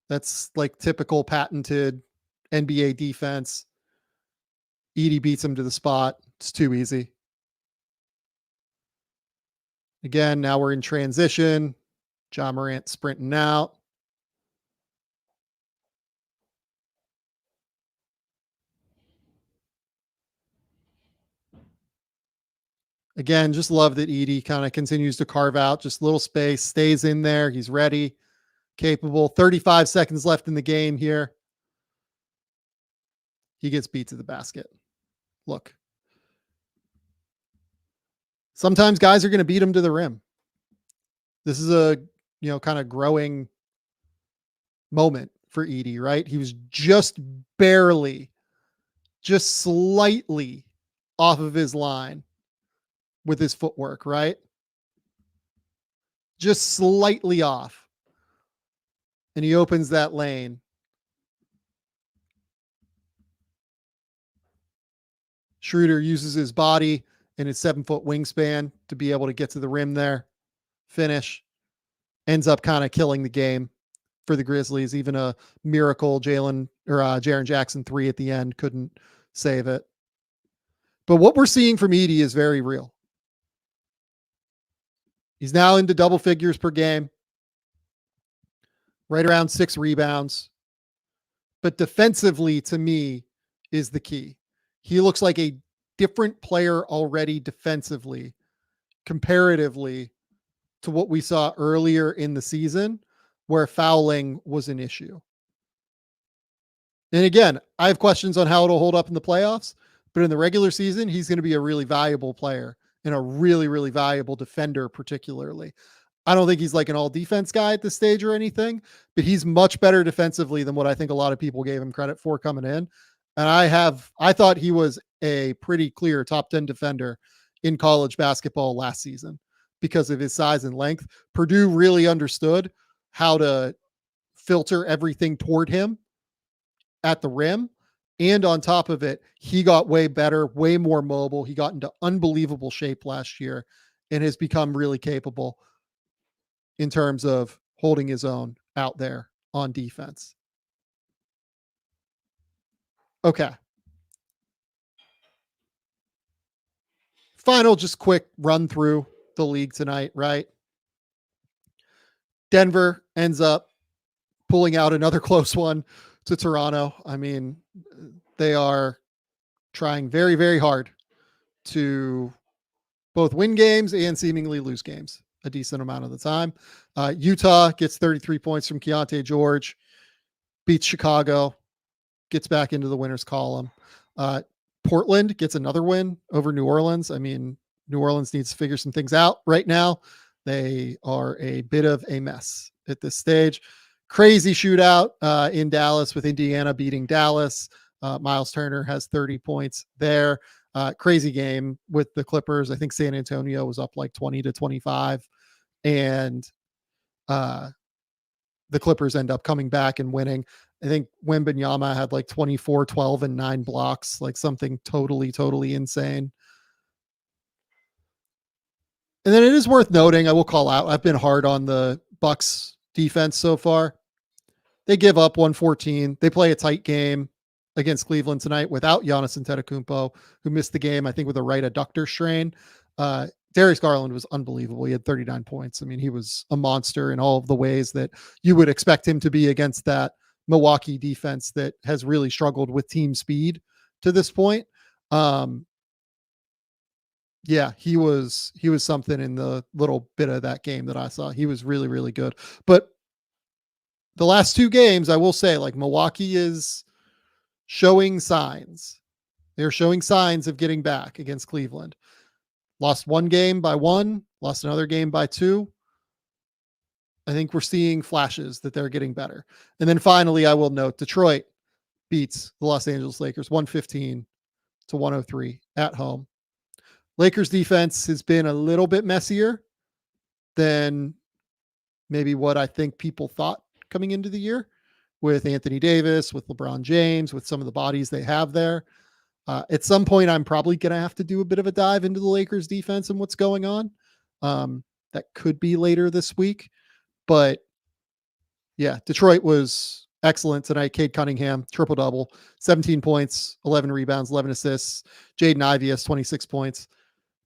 That's like typical patented NBA defense. Edey beats him to the spot. It's too easy. Again, now we're in transition. Ja Morant sprinting out. Again, just love that Edey kind of continues to carve out just little space, stays in there. He's ready, capable. 35 seconds left in the game here. He gets beat to the basket. Look. Sometimes guys are going to beat him to the rim. This is a, kind of growing moment for Edey, right? He was just barely, just slightly off of his line with his footwork, right? Just slightly off. And he opens that lane. Schroeder uses his body and his 7-foot wingspan to be able to get to the rim there. Finish. Ends up kind of killing the game for the Grizzlies. Even a miracle Jaren Jackson 3 at the end couldn't save it. But what we're seeing from Edey is very real. He's now into double figures per game. right around 6 rebounds. But defensively, to me, is the key. He looks like a different player already defensively, comparatively to what we saw earlier in the season, where fouling was an issue. And again, I have questions on how it'll hold up in the playoffs, but in the regular season, he's going to be a really valuable player and a really, really valuable defender, particularly. I don't think he's like an all defense guy at this stage or anything, but he's much better defensively than what I think a lot of people gave him credit for coming in. And I thought he was a pretty clear top 10 defender in college basketball last season because of his size and length. Purdue really understood how to filter everything toward him at the rim. And on top of it, he got way better, way more mobile. He got into unbelievable shape last year and has become really capable in terms of holding his own out there on defense. Okay. Final, just quick run through the league tonight, right? Denver ends up pulling out another close one to Toronto. I mean, they are trying very, very hard to both win games and seemingly lose games a decent amount of the time. Utah gets 33 points from Keontae George, beats Chicago, gets back into the winners column. Portland gets another win over New Orleans. I mean, New Orleans needs to figure some things out right now. They are a bit of a mess at this stage. Crazy shootout in Dallas with Indiana beating Dallas. Miles Turner has 30 points there. Crazy game with the Clippers. I think San Antonio was up like 20-25, and the Clippers end up coming back and winning. I think Wembanyama had like 24, 12, and 9 blocks, like something totally, totally insane. And then it is worth noting, I will call out, I've been hard on the Bucks defense so far. They give up 114. They play a tight game against Cleveland tonight without Giannis Antetokounmpo, who missed the game, I think, with a right adductor strain. Darius Garland was unbelievable. He had 39 points. I mean, he was a monster in all of the ways that you would expect him to be against that Milwaukee defense that has really struggled with team speed to this point. Yeah, he was something in the little bit of that game that I saw. He was really, really good. But the last 2 games, I will say, like, Milwaukee is showing signs. They're showing signs of getting back against Cleveland. Lost one game by 1, lost another game by 2. I think we're seeing flashes that they're getting better. And then finally, I will note Detroit beats the Los Angeles Lakers 115-103 at home. Lakers defense has been a little bit messier than maybe what I think people thought coming into the year, with Anthony Davis, with LeBron James, with some of the bodies they have there. At some point, I'm probably going to have to do a bit of a dive into the Lakers defense and what's going on. That could be later this week. But yeah, Detroit was excellent tonight. Cade Cunningham, triple-double, 17 points, 11 rebounds, 11 assists. Jaden Ivey has 26 points.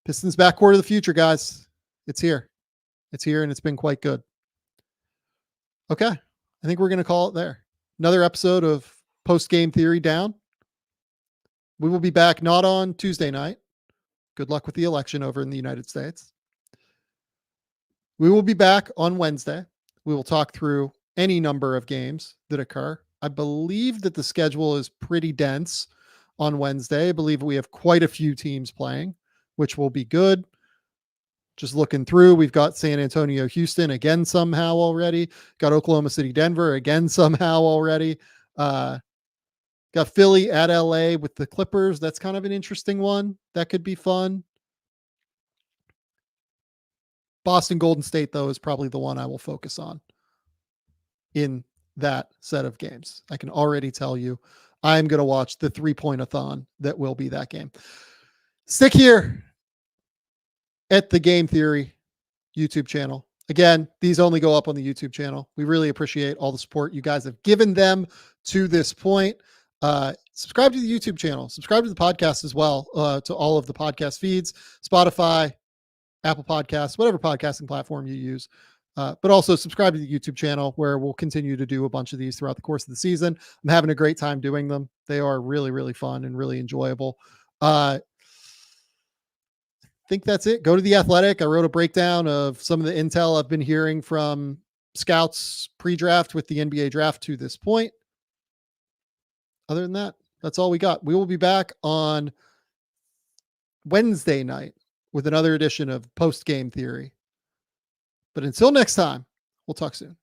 Pistons backcourt of the future, guys. It's here. It's here, and it's been quite good. Okay, I think we're going to call it there. Another episode of Post-Game Theory down. We will be back not on Tuesday night. Good luck with the election over in the United States. We will be back on Wednesday. We will talk through any number of games that occur. I believe that the schedule is pretty dense on Wednesday. I believe we have quite a few teams playing, which will be good. Just looking through, we've got San Antonio, Houston again somehow already. Got Oklahoma City, Denver again somehow already. Got Philly at LA with the Clippers. That's kind of an interesting one. That could be fun. Boston Golden State, though, is probably the one I will focus on in that set of games. I can already tell you I'm going to watch the 3-point-a-thon that will be that game. Stick here at the Game Theory YouTube channel. Again, these only go up on the YouTube channel. We really appreciate all the support you guys have given them to this point. Subscribe to the YouTube channel. Subscribe to the podcast as well, to all of the podcast feeds, Spotify, Apple Podcasts, whatever podcasting platform you use. But also subscribe to the YouTube channel where we'll continue to do a bunch of these throughout the course of the season. I'm having a great time doing them. They are really, really fun and really enjoyable. I think that's it. Go to The Athletic. I wrote a breakdown of some of the intel I've been hearing from scouts pre-draft with the NBA draft to this point. Other than that, that's all we got. We will be back on Wednesday night with another edition of Post Game Theory. But until next time, we'll talk soon.